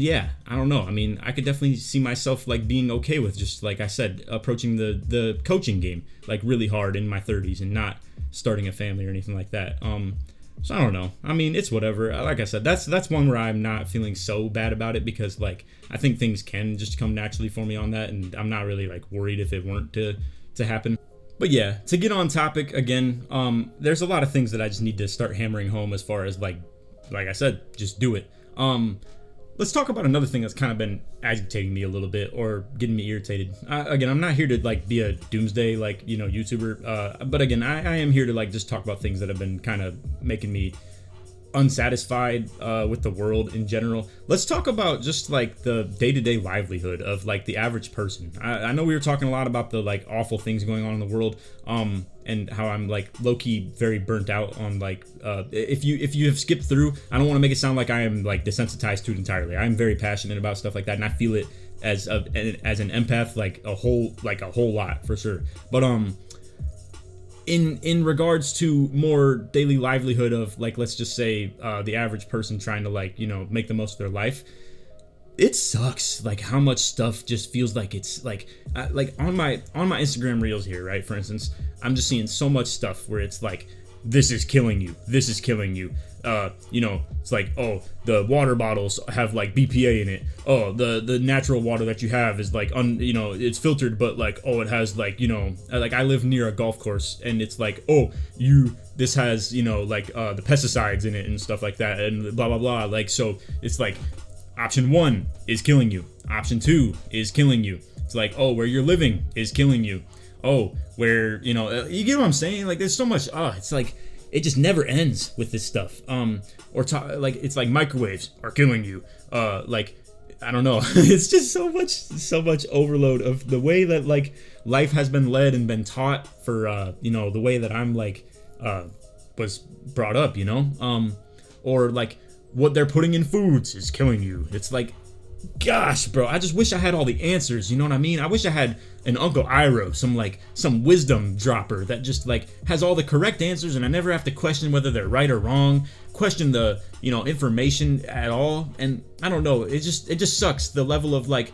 yeah, I don't know. I mean, I could definitely see myself like being okay with just, like I said, approaching the coaching game like really hard in my 30s and not starting a family or anything like that. So I don't know. I mean, it's whatever. Like I said, that's one where I'm not feeling so bad about it, because like I think things can just come naturally for me on that, and I'm not really like worried if it weren't to happen. But yeah, to get on topic again, there's a lot of things that I just need to start hammering home as far as like I said, just do it. Let's talk about another thing that's kind of been agitating me a little bit or getting me irritated. Again, I'm not here to like be a doomsday like YouTuber, but again, I am here to like just talk about things that have been kind of making me unsatisfied with the world in general. Let's talk about just like the day-to-day livelihood of like the average person. I know we were talking a lot about the like awful things going on in the world, and how I'm like low-key very burnt out on like if you have skipped through, I don't want to make it sound like I am like desensitized to it entirely. I'm very passionate about stuff like that, and I feel it as an empath like a whole lot for sure. But in regards to more daily livelihood of like, let's just say the average person trying to like make the most of their life, it sucks like how much stuff just feels like it's like on my Instagram reels here, right? For instance, I'm just seeing so much stuff where it's like, this is killing you, it's like, oh, the water bottles have like BPA in it, oh, the natural water that you have is like it's filtered, but like, oh, it has like like I live near a golf course, and it's like, oh, this has like the pesticides in it and stuff like that, and blah blah blah. Like, so it's like option 1 is killing you, option 2 is killing you. It's like, oh, where you're living is killing you, oh, where you get what I'm saying. Like, there's so much. It's like it just never ends with this stuff. Like it's like microwaves are killing you. Like, I don't know. It's just so much overload of the way that like life has been led and been taught for the way that I'm like was brought up, or like what they're putting in foods is killing you. It's like, gosh, bro, I just wish I had all the answers, you know what I mean? I wish I had an Uncle Iroh, some wisdom dropper that just like has all the correct answers, and I never have to question whether they're right or wrong, question the information at all. And I don't know, it just sucks, the level of like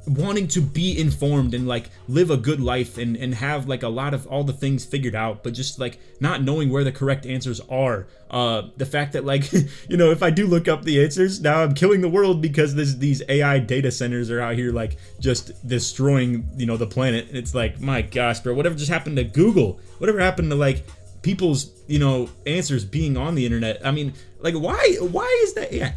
wanting to be informed and like live a good life and have like a lot of all the things figured out, but just like not knowing where the correct answers are. The fact that like if I do look up the answers, now I'm killing the world because these AI data centers are out here like just destroying the planet. It's like, my gosh, bro, whatever just happened to Google? Whatever happened to like people's answers being on the internet? I mean, like, why is that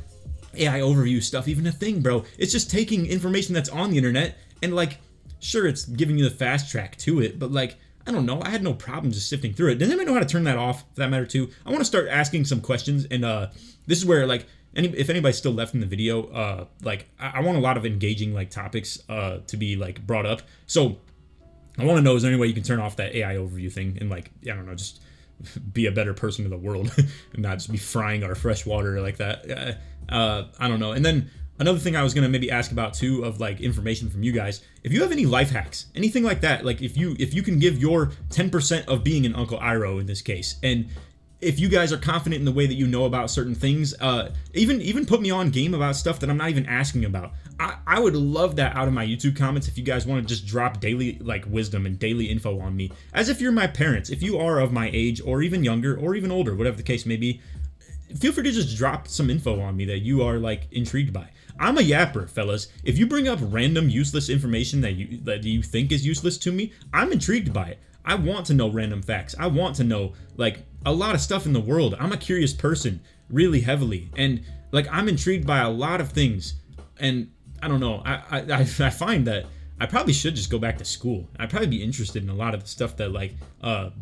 AI overview stuff even a thing, bro? It's just taking information that's on the internet and like, sure, it's giving you the fast track to it, but like, I don't know, I had no problem just sifting through it. Does anybody know how to turn that off, for that matter, too? I want to start asking some questions, and this is where like if anybody's still left in the video, like I want a lot of engaging like topics to be like brought up. So I want to know, is there any way you can turn off that AI overview thing and like, I don't know, just be a better person in the world and not just be frying our fresh water like that. I don't know. And then another thing I was gonna maybe ask about too, of like information from you guys, if you have any life hacks, anything like that, like if you can give your 10% of being an Uncle Iroh in this case, and if you guys are confident in the way that you know about certain things, even put me on game about stuff that I'm not even asking about. I would love that out of my YouTube comments if you guys want to just drop daily like wisdom and daily info on me, as if you're my parents. If you are of my age or even younger or even older, whatever the case may be, feel free to just drop some info on me that you are like intrigued by. I'm a yapper, fellas. If you bring up random useless information that you think is useless to me, I'm intrigued by it. I want to know random facts. I want to know like a lot of stuff in the world. I'm a curious person, really heavily, and like I'm intrigued by a lot of things. And I don't know, I find that I probably should just go back to school. I'd probably be interested in a lot of the stuff that like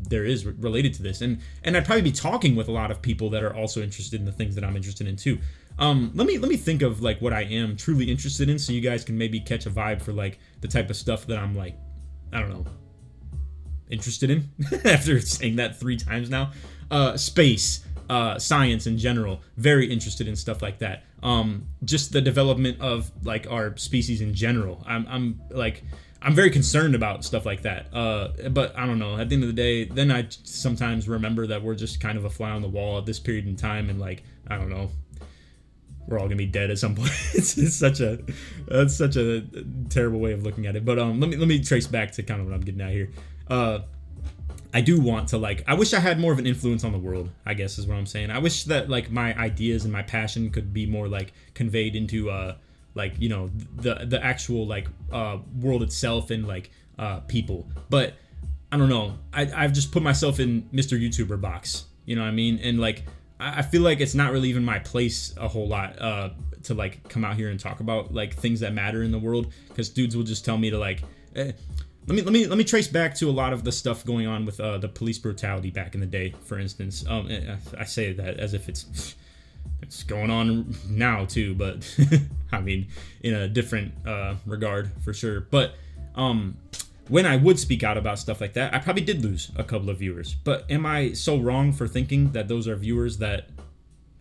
there is related to this, and I'd probably be talking with a lot of people that are also interested in the things that I'm interested in too. Let me think of like what I am truly interested in, so you guys can maybe catch a vibe for like the type of stuff that I'm like, I don't know, interested in. After saying that 3 times now. Space, science in general, very interested in stuff like that. Just the development of like our species in general. I'm very concerned about stuff like that. But I don't know, at the end of the day, then I sometimes remember that we're just kind of a fly on the wall at this period in time, and like, I don't know, we're all gonna be dead at some point. It's such a terrible way of looking at it. But let me trace back to kind of what I'm getting at here. I do want to like, I wish I had more of an influence on the world, I guess is what I'm saying. I wish that like my ideas and my passion could be more like conveyed into like, you know, the actual like world itself and like people. But I don't know. I've just put myself in Mr. YouTuber box, you know what I mean? And like I feel like it's not really even my place a whole lot to like come out here and talk about like things that matter in the world, because dudes will just tell me to like let me trace back to a lot of the stuff going on with the police brutality back in the day, for instance. I say that as if it's going on now too, but I mean in a different regard for sure. But when I would speak out about stuff like that, I probably did lose a couple of viewers. But am I so wrong for thinking that those are viewers that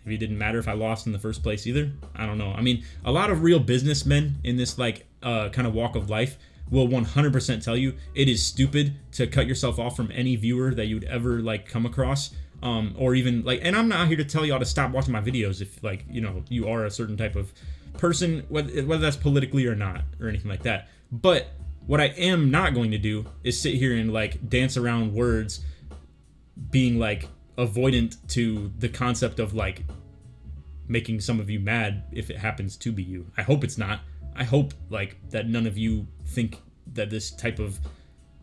maybe it didn't matter if I lost in the first place either? I don't know. I mean, a lot of real businessmen in this like kind of walk of life will 100% tell you it is stupid to cut yourself off from any viewer that you would ever like come across, or even like, and I'm not here to tell y'all to stop watching my videos if like, you know, you are a certain type of person, whether that's politically or not or anything like that. But what I am not going to do is sit here and like dance around words being like avoidant to the concept of like making some of you mad if it happens to be you. I hope it's not. I hope like that none of you think that this type of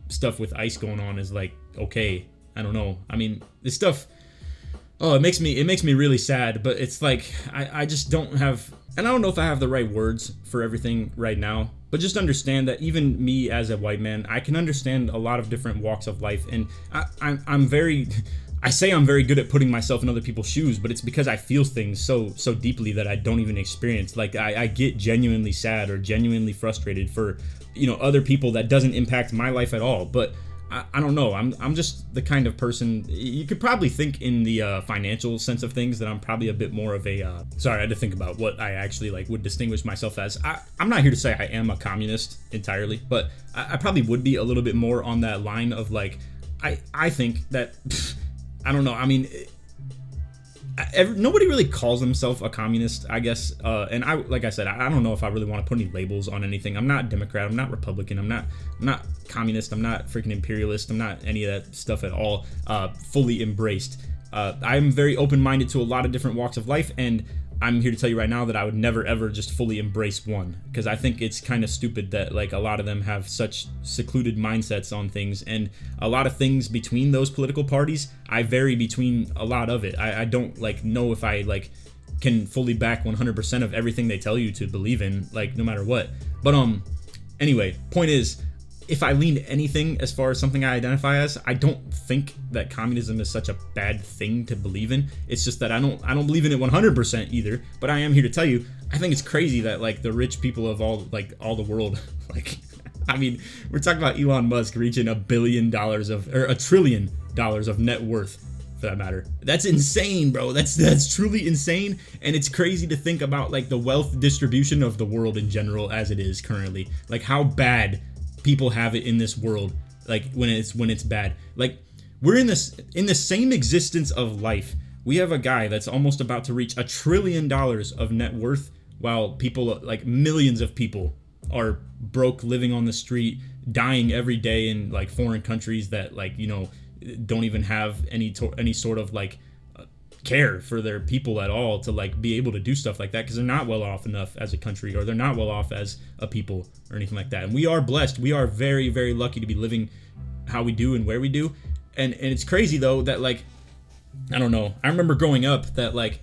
stuff with ICE going on is like okay. I don't know. I mean, this stuff, oh, it makes me really sad, but it's like I just don't have, and I don't know if I have the right words for everything right now, but just understand that even me as a white man, I can understand a lot of different walks of life, and I'm very I say I'm very good at putting myself in other people's shoes, but it's because I feel things so deeply that I don't even experience. Like I get genuinely sad or genuinely frustrated for, you know, other people that doesn't impact my life at all. But I don't know. I'm just the kind of person, you could probably think in the financial sense of things that I'm probably a bit more of a, sorry, I had to think about what I actually like would distinguish myself as. I'm not here to say I am a communist entirely, but I probably would be a little bit more on that line of like, I think that, I don't know. I mean, nobody really calls themselves a communist, I guess. And like I said, I don't know if I really want to put any labels on anything. I'm not Democrat. I'm not Republican. I'm not communist. I'm not freaking imperialist. I'm not any of that stuff at all. Fully embraced. I'm very open-minded to a lot of different walks of life, and I'm here to tell you right now that I would never ever just fully embrace one, because I think it's kind of stupid that like a lot of them have such secluded mindsets on things, and a lot of things between those political parties, I vary between a lot of it. I don't like know if I like can fully back 100% of everything they tell you to believe in, like no matter what. But anyway, point is, if I lean anything as far as something I identify as, I don't think that communism is such a bad thing to believe in. It's just that I don't believe in it 100% either. But I am here to tell you, I think it's crazy that like the rich people of all the world, like, I mean, we're talking about Elon Musk reaching $1 billion or $1 trillion of net worth, for that matter. That's insane, bro. That's truly insane. And it's crazy to think about like the wealth distribution of the world in general as it is currently, like how bad people have it in this world, like when it's bad. Like we're in the same existence of life. We have a guy that's almost about to reach $1 trillion of net worth, while people, like millions of people, are broke, living on the street, dying every day in like foreign countries that like, you know, don't even have any sort of like care for their people at all to like be able to do stuff like that, because they're not well off enough as a country, or they're not well off as a people or anything like that. And we are blessed. We are very, very lucky to be living how we do and where we do. And it's crazy though that like, I don't know, I remember growing up that like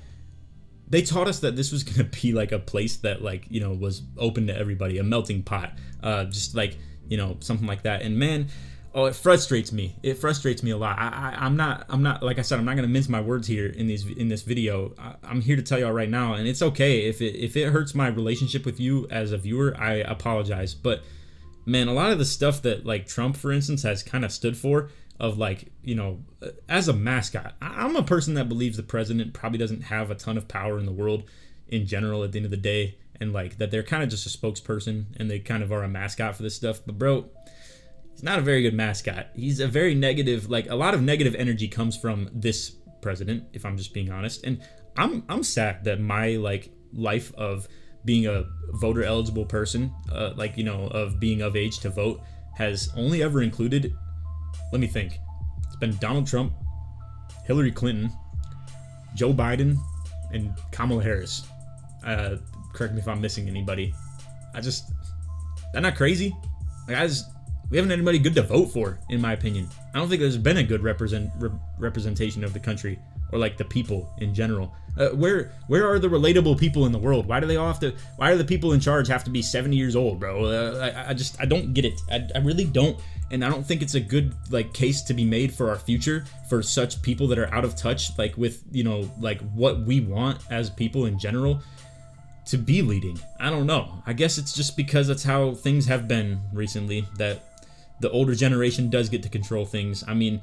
they taught us that this was gonna be like a place that like, you know, was open to everybody, a melting pot, just like, you know, something like that. And man, oh, it frustrates me. It frustrates me a lot. I'm not, like I said, I'm not gonna mince my words here in this video. I'm here to tell y'all right now, and it's okay if it hurts my relationship with you as a viewer. I apologize, but man, a lot of the stuff that like Trump, for instance, has kind of stood for, of like, you know, as a mascot. I'm a person that believes the president probably doesn't have a ton of power in the world in general at the end of the day, and like that they're kind of just a spokesperson and they kind of are a mascot for this stuff. But bro, he's not a very good mascot. He's a very negative, like a lot of negative energy comes from this president, if I'm just being honest. And I'm sad that my like life of being a voter eligible person, like, you know, of being of age to vote, has only ever included, let me think, it's been Donald Trump, Hillary Clinton, Joe Biden, and Kamala Harris. Correct me if I'm missing anybody. That's not crazy. Like, we haven't had anybody good to vote for, in my opinion. I don't think there's been a good representation of the country, or like the people in general. Where are the relatable people in the world? Why do they all have to? Why do the people in charge have to be 70 years old, bro? I don't get it. I really don't, and I don't think it's a good like case to be made for our future for such people that are out of touch, like with like what we want as people in general to be leading. I don't know. I guess it's just because that's how things have been recently, that the older generation does get to control things. I mean,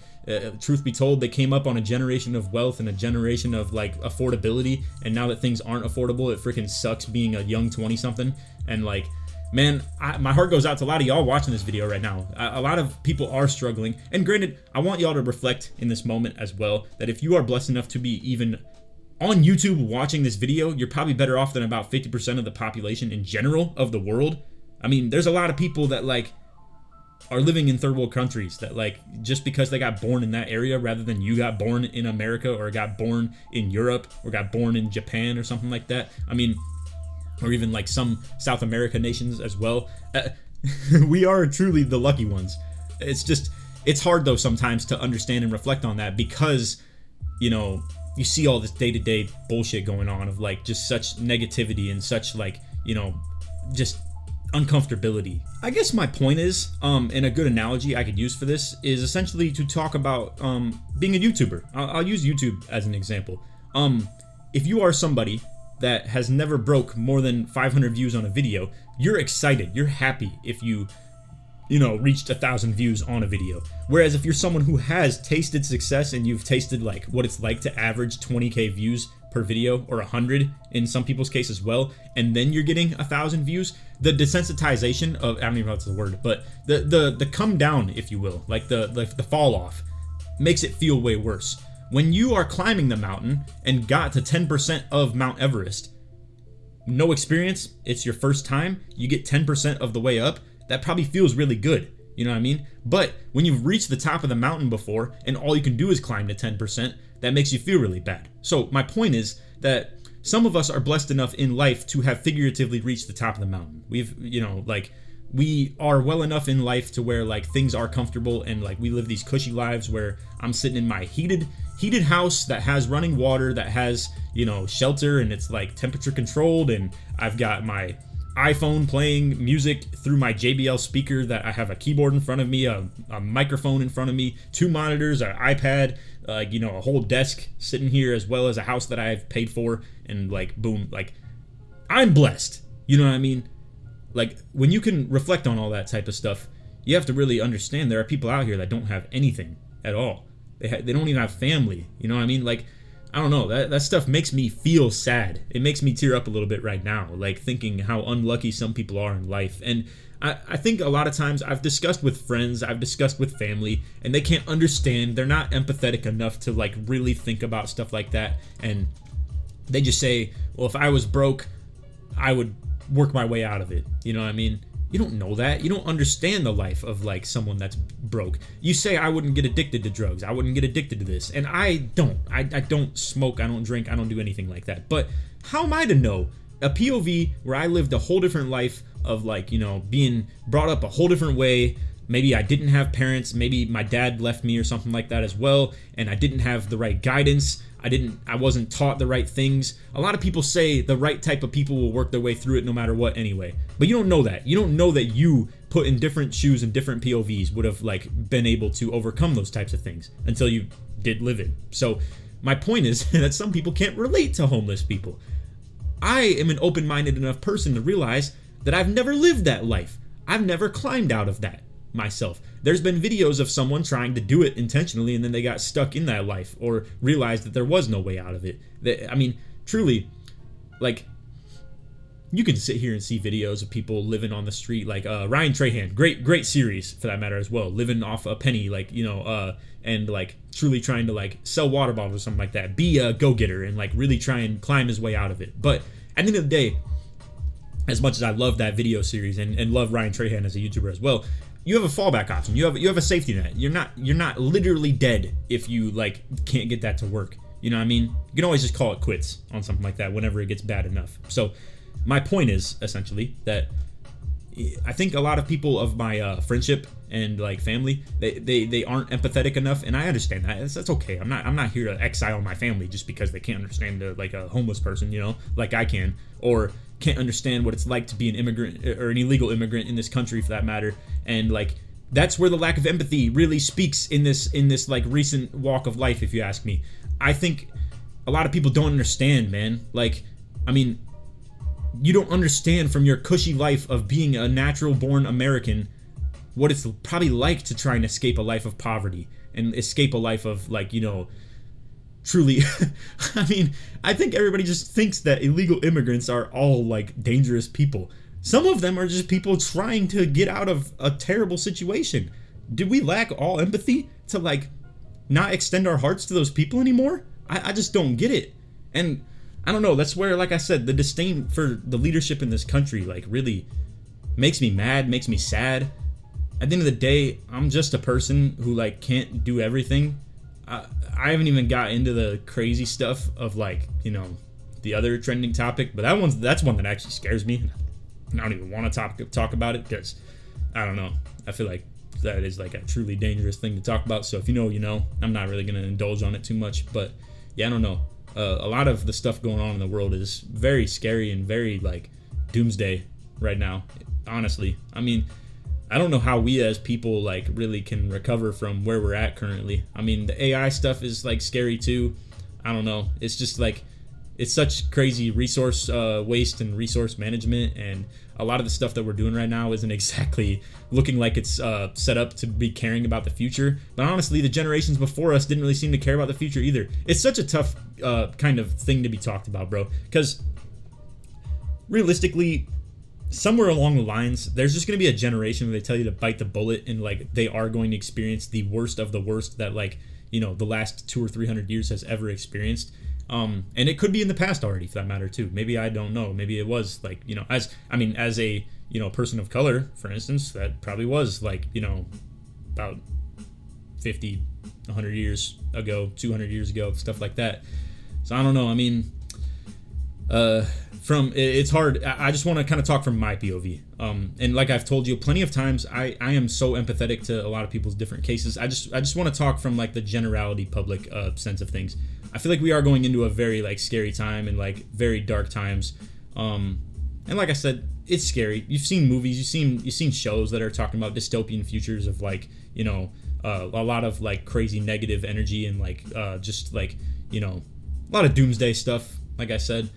truth be told, they came up on a generation of wealth and a generation of like affordability, and now that things aren't affordable, it freaking sucks being a young 20-something. And like, man, my heart goes out to a lot of y'all watching this video right now. A lot of people are struggling, and granted, I want y'all to reflect in this moment as well, that if you are blessed enough to be even on YouTube watching this video, you're probably better off than about 50% of the population in general of the world. I mean, there's a lot of people that like are living in third world countries that like just because they got born in that area rather than you got born in America or got born in Europe or got born in Japan or something like that. I mean, or even like some South America nations as well. We are truly the lucky ones. It's hard though sometimes to understand and reflect on that, because you see all this day-to-day bullshit going on of like just such negativity and such like just uncomfortability. I guess my point is, and a good analogy I could use for this is essentially to talk about being a YouTuber. I'll use YouTube as an example. If you are somebody that has never broke more than 500 views on a video, you're excited, you're happy if you reached 1,000 views on a video. Whereas if you're someone who has tasted success and you've tasted like what it's like to average 20k views per video, or 100 in some people's case as well, and then you're getting 1,000 views, the desensitization of, I don't even know if that's the word, but the come down, if you will, like the fall off, makes it feel way worse. When you are climbing the mountain and got to 10% of Mount Everest, no experience, it's your first time, you get 10% of the way up, that probably feels really good, you know what I mean? But when you've reached the top of the mountain before and all you can do is climb to 10%, that makes you feel really bad. So my point is that some of us are blessed enough in life to have figuratively reached the top of the mountain. We are well enough in life to where like things are comfortable, and like we live these cushy lives where I'm sitting in my heated house that has running water, that has shelter, and it's like temperature controlled, and I've got my iPhone playing music through my JBL speaker, that I have a keyboard in front of me, a microphone in front of me, 2 monitors, an iPad, a whole desk sitting here, as well as a house that I've paid for, and like boom, like I'm blessed, you know what I mean? Like when you can reflect on all that type of stuff, you have to really understand there are people out here that don't have anything at all. They don't even have family, you know what I mean? Like, I don't know, that stuff makes me feel sad. It makes me tear up a little bit right now, like thinking how unlucky some people are in life. And I think a lot of times I've discussed with friends, I've discussed with family, and they can't understand. They're not empathetic enough to like really think about stuff like that. And they just say, well, if I was broke, I would work my way out of it. You know what I mean? You don't know that. You don't understand the life of like someone that's broke. You say, I wouldn't get addicted to drugs, I wouldn't get addicted to this, and I don't. I don't smoke, I don't drink, I don't do anything like that. But how am I to know? A POV where I lived a whole different life of like, being brought up a whole different way. Maybe I didn't have parents, maybe my dad left me or something like that as well, and I didn't have the right guidance. I wasn't taught the right things. A lot of people say the right type of people will work their way through it no matter what anyway. But you don't know that. You don't know that you put in different shoes and different POVs would have like been able to overcome those types of things until you did live it. So my point is that some people can't relate to homeless people. I am an open-minded enough person to realize that I've never lived that life. I've never climbed out of that myself. There's been videos of someone trying to do it intentionally and then they got stuck in that life or realized that there was no way out of it. I mean, truly, like, you can sit here and see videos of people living on the street, like Ryan Trahan, great series for that matter as well, living off a penny, like, and like truly trying to like sell water bottles or something like that, be a go-getter and like really try and climb his way out of it. But at the end of the day, as much as I love that video series and love Ryan Trahan as a YouTuber as well, you have a fallback option. You have a safety net. You're not literally dead if you like can't get that to work. You know what I mean? You can always just call it quits on something like that whenever it gets bad enough. So my point is essentially that I think a lot of people of my friendship and like family, they aren't empathetic enough, and I understand that. That's okay. I'm not here to exile my family just because they can't understand like a homeless person, you know, like I can, or can't understand what it's like to be an immigrant or an illegal immigrant in this country for that matter. And like that's where the lack of empathy really speaks in this like recent walk of life, if you ask me. I think a lot of people don't understand, man. Like, I mean, you don't understand from your cushy life of being a natural born American what it's probably like to try and escape a life of poverty and escape a life of like, you know, truly I mean, I think everybody just thinks that illegal immigrants are all like dangerous people. Some of them are just people trying to get out of a terrible situation. Did we lack all empathy to like not extend our hearts to those people anymore? I just don't get it. And I don't know, that's where, like I said, the disdain for the leadership in this country like really makes me mad, makes me sad. At the end of the day, I'm just a person who like can't do everything. I haven't even got into the crazy stuff of like, you know, the other trending topic, but that's one that actually scares me. I don't even want to talk about it because I don't know. I feel like that is like a truly dangerous thing to talk about. So if you know, you know. I'm not really going to indulge on it too much, but yeah, I don't know. A lot of the stuff going on in the world is very scary and very like doomsday right now, honestly. I mean, I don't know how we as people like really can recover from where we're at currently. I mean, the AI stuff is like scary too. I don't know. It's just like, it's such crazy resource waste and resource management, and a lot of the stuff that we're doing right now isn't exactly looking like it's set up to be caring about the future. But honestly, the generations before us didn't really seem to care about the future either. It's such a tough kind of thing to be talked about, bro, because realistically, somewhere along the lines, there's just going to be a generation where they tell you to bite the bullet, and like they are going to experience the worst of the worst that like, you know, the last 200 or 300 years has ever experienced. And it could be in the past already, for that matter too. Maybe, I don't know, maybe it was like, you know, as a, you know, person of color, for instance, that probably was like, you know, about 50, 100 years ago, 200 years ago, stuff like that. So I don't know. I mean, it's hard. I just want to kind of talk from my POV. And like I've told you plenty of times, I am so empathetic to a lot of people's different cases. I just want to talk from like the generality public sense of things. I feel like we are going into a very like scary time and like very dark times. And like I said, it's scary. You've seen movies, you've seen shows that are talking about dystopian futures of like, you know, a lot of like crazy negative energy and like just like, you know, a lot of doomsday stuff, like I said.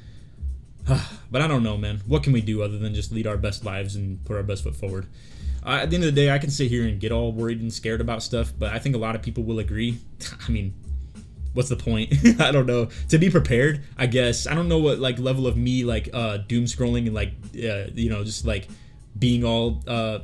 But I don't know, man. What can we do other than just lead our best lives and put our best foot forward? At the end of the day, I can sit here and get all worried and scared about stuff, but I think a lot of people will agree. I mean, what's the point? I don't know. To be prepared, I guess. I don't know what like level of me like doom scrolling and like you know, just like being all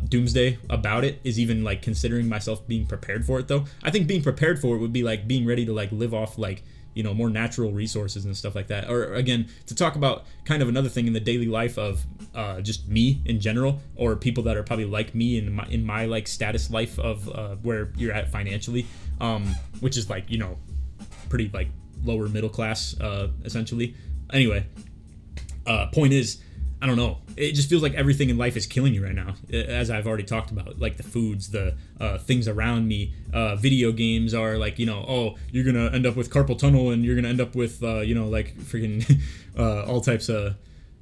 doomsday about it is even like considering myself being prepared for it though. I think being prepared for it would be like being ready to like live off like, you know, more natural resources and stuff like that. Or again, to talk about kind of another thing in the daily life of just me in general, or people that are probably like me in my like status life of where you're at financially, which is like, you know, pretty like lower middle class essentially. Anyway, point is, I don't know. It just feels like everything in life is killing you right now, as I've already talked about. Like the foods, the things around me. Video games are like, you know, oh, you're going to end up with carpal tunnel and you're going to end up with, you know, like freaking all types of,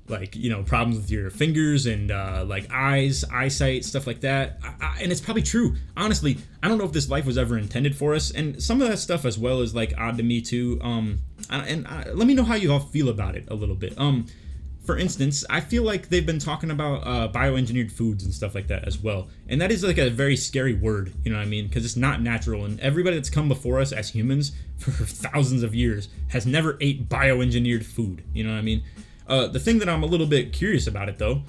like, you know, problems with your fingers and like eyesight, stuff like that. And it's probably true. Honestly, I don't know if this life was ever intended for us. And some of that stuff as well is like odd to me too. Let me know how you all feel about it a little bit. For instance, I feel like they've been talking about bioengineered foods and stuff like that as well. And that is like a very scary word, you know what I mean? Because it's not natural. And everybody that's come before us as humans for thousands of years has never ate bioengineered food, you know what I mean? The thing that I'm a little bit curious about it though,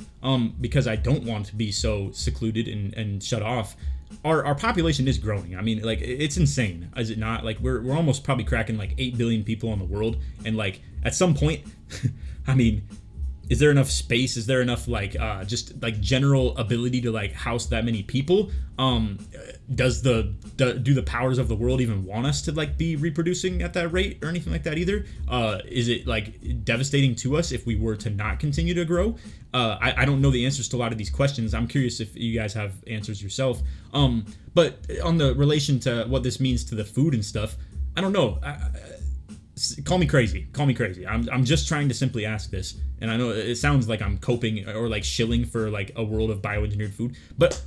because I don't want to be so secluded and shut off, our population is growing. I mean, like, it's insane, is it not? Like, we're almost probably cracking like 8 billion people in the world. And like, at some point, I mean, is there enough space? Is there enough like just like general ability to like house that many people? Do the powers of the world even want us to like be reproducing at that rate or anything like that either? Is it like devastating to us if we were to not continue to grow? I don't know the answers to a lot of these questions. I'm curious if you guys have answers yourself. But on the relation to what this means to the food and stuff, I don't know. Call me crazy. I'm just trying to simply ask this, and I know it sounds like I'm coping or like shilling for like a world of bioengineered food, but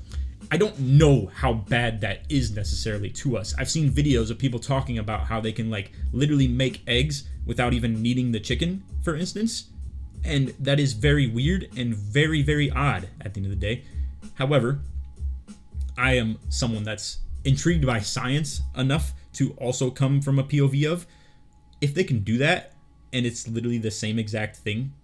I don't know how bad that is necessarily to us. I've seen videos of people talking about how they can like literally make eggs without even needing the chicken, for instance, and that is very weird and very, very odd at the end of the day. However, I am someone that's intrigued by science enough to also come from a POV of, if they can do that and it's literally the same exact thing,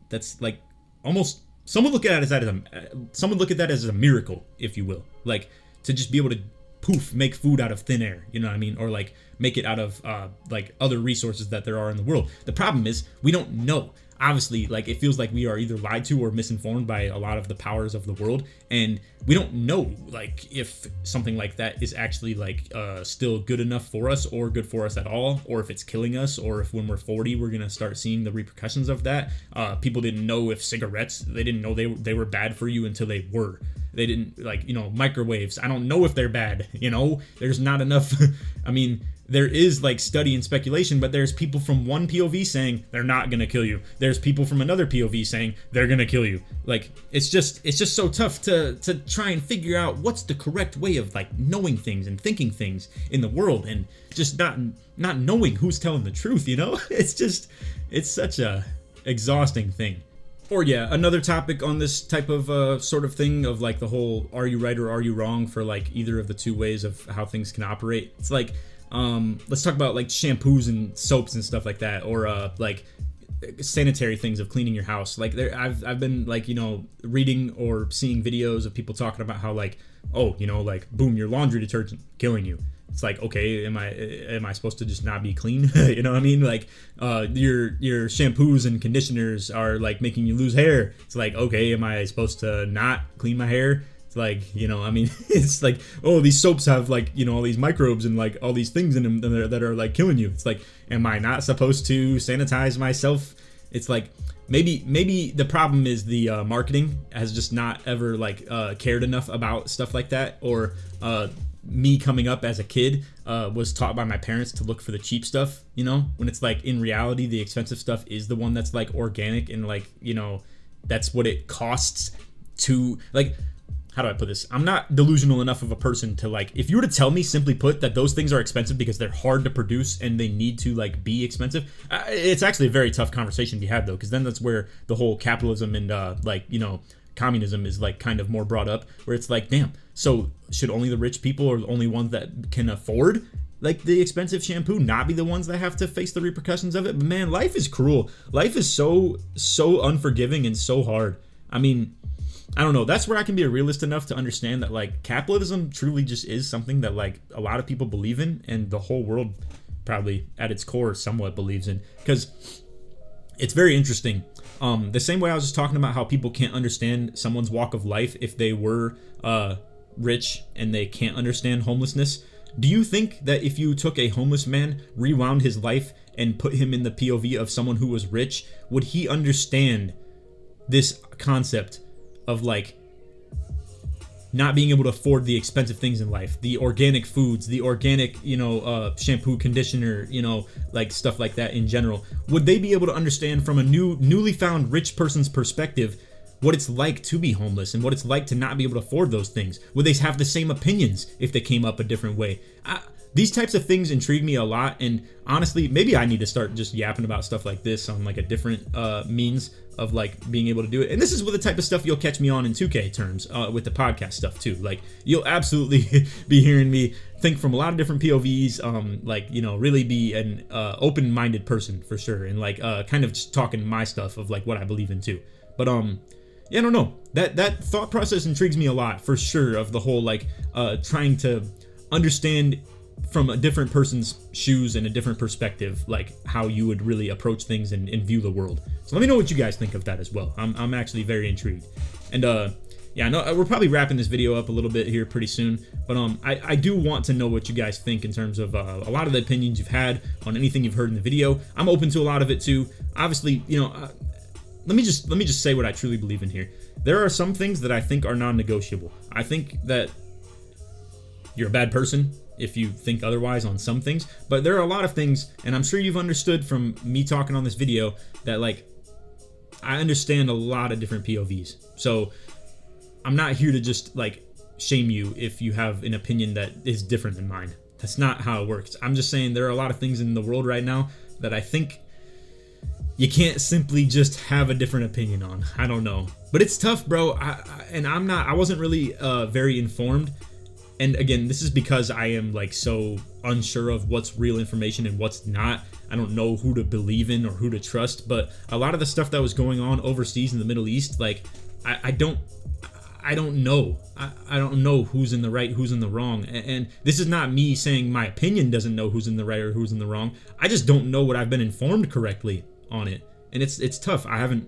that's like almost, someone look at that as a miracle, if you will. Like to just be able to poof make food out of thin air, you know what I mean, or like make it out of like other resources that there are in the world. The problem is we don't know. Obviously, like it feels like we are either lied to or misinformed by a lot of the powers of the world, and we don't know like if something like that is actually like still good enough for us or good for us at all, or if it's killing us, or if when we're 40 we're gonna start seeing the repercussions of that. People didn't know if cigarettes, they didn't know they were bad for you until they were. They didn't, like, you know, microwaves, I don't know if they're bad, you know, there's not enough. I mean, there is like study and speculation, but there's people from one POV saying they're not gonna kill you. There's people from another POV saying they're gonna kill you. Like it's just so tough to try and figure out what's the correct way of like knowing things and thinking things in the world, and just not knowing who's telling the truth, you know? It's such a exhausting thing. Or yeah, another topic on this type of sort of thing of like the whole are you right or are you wrong for like either of the two ways of how things can operate. It's like let's talk about like shampoos and soaps and stuff like that, or like sanitary things of cleaning your house. Like I've been like, you know, reading or seeing videos of people talking about how like, oh, you know, like boom, your laundry detergent killing you. It's like, okay, am I supposed to just not be clean? You know what I mean? Like your shampoos and conditioners are like making you lose hair. It's like, okay, am I supposed to not clean my hair? It's like, you know, I mean, it's like, oh, these soaps have like, you know, all these microbes and like all these things in them that are like killing you. It's like, am I not supposed to sanitize myself? It's like, maybe the problem is the marketing has just not ever like cared enough about stuff like that, or me coming up as a kid was taught by my parents to look for the cheap stuff, you know, when it's like in reality the expensive stuff is the one that's like organic and like, you know, that's what it costs to, like, how do I put this? I'm not delusional enough of a person to like, if you were to tell me simply put that those things are expensive because they're hard to produce and they need to like be expensive, it's actually a very tough conversation to be had though, because then that's where the whole capitalism and like, you know, communism is like kind of more brought up, where it's like, damn, so should only the rich people or the only ones that can afford like the expensive shampoo not be the ones that have to face the repercussions of it? But man, life is cruel. Life is so unforgiving and so hard. I mean, I don't know. That's where I can be a realist enough to understand that like capitalism truly just is something that like a lot of people believe in, and the whole world probably at its core somewhat believes in, because it's very interesting. The same way I was just talking about how people can't understand someone's walk of life if they were rich and they can't understand homelessness. Do you think that if you took a homeless man, rewound his life, and put him in the POV of someone who was rich, would he understand this concept of like not being able to afford the expensive things in life, the organic foods, the organic, you know, shampoo, conditioner, you know, like stuff like that in general? Would they be able to understand from a newly found rich person's perspective what it's like to be homeless and what it's like to not be able to afford those things? Would they have the same opinions if they came up a different way? These types of things intrigue me a lot, and honestly, maybe I need to start just yapping about stuff like this on like a different means of like being able to do it. And this is with the type of stuff you'll catch me on in 2K terms with the podcast stuff too. Like you'll absolutely be hearing me think from a lot of different POVs, like, you know, really be an open-minded person for sure, and like kind of just talking my stuff of like what I believe in too. But yeah, I don't know, that thought process intrigues me a lot for sure, of the whole like trying to understand from a different person's shoes and a different perspective, like how you would really approach things and view the world. So let me know what you guys think of that as well. I'm actually very intrigued. And yeah, no, we're probably wrapping this video up a little bit here pretty soon, but I do want to know what you guys think in terms of a lot of the opinions you've had on anything you've heard in the video. I'm open to a lot of it too. Obviously, you know, let me just say what I truly believe in here. There are some things that I think are non-negotiable. I think that you're a bad person if you think otherwise on some things, but there are a lot of things, and I'm sure you've understood from me talking on this video, that like I understand a lot of different POVs. So I'm not here to just like shame you if you have an opinion that is different than mine. That's not how it works. I'm just saying there are a lot of things in the world right now that I think you can't simply just have a different opinion on. I don't know, but it's tough, bro. I wasn't really very informed. And again, this is because I am like so unsure of what's real information and what's not. I don't know who to believe in or who to trust, but a lot of the stuff that was going on overseas in the Middle East, like I don't know. I don't know who's in the right, who's in the wrong. And this is not me saying my opinion doesn't know who's in the right or who's in the wrong. I just don't know what I've been informed correctly on it. And it's tough. I'm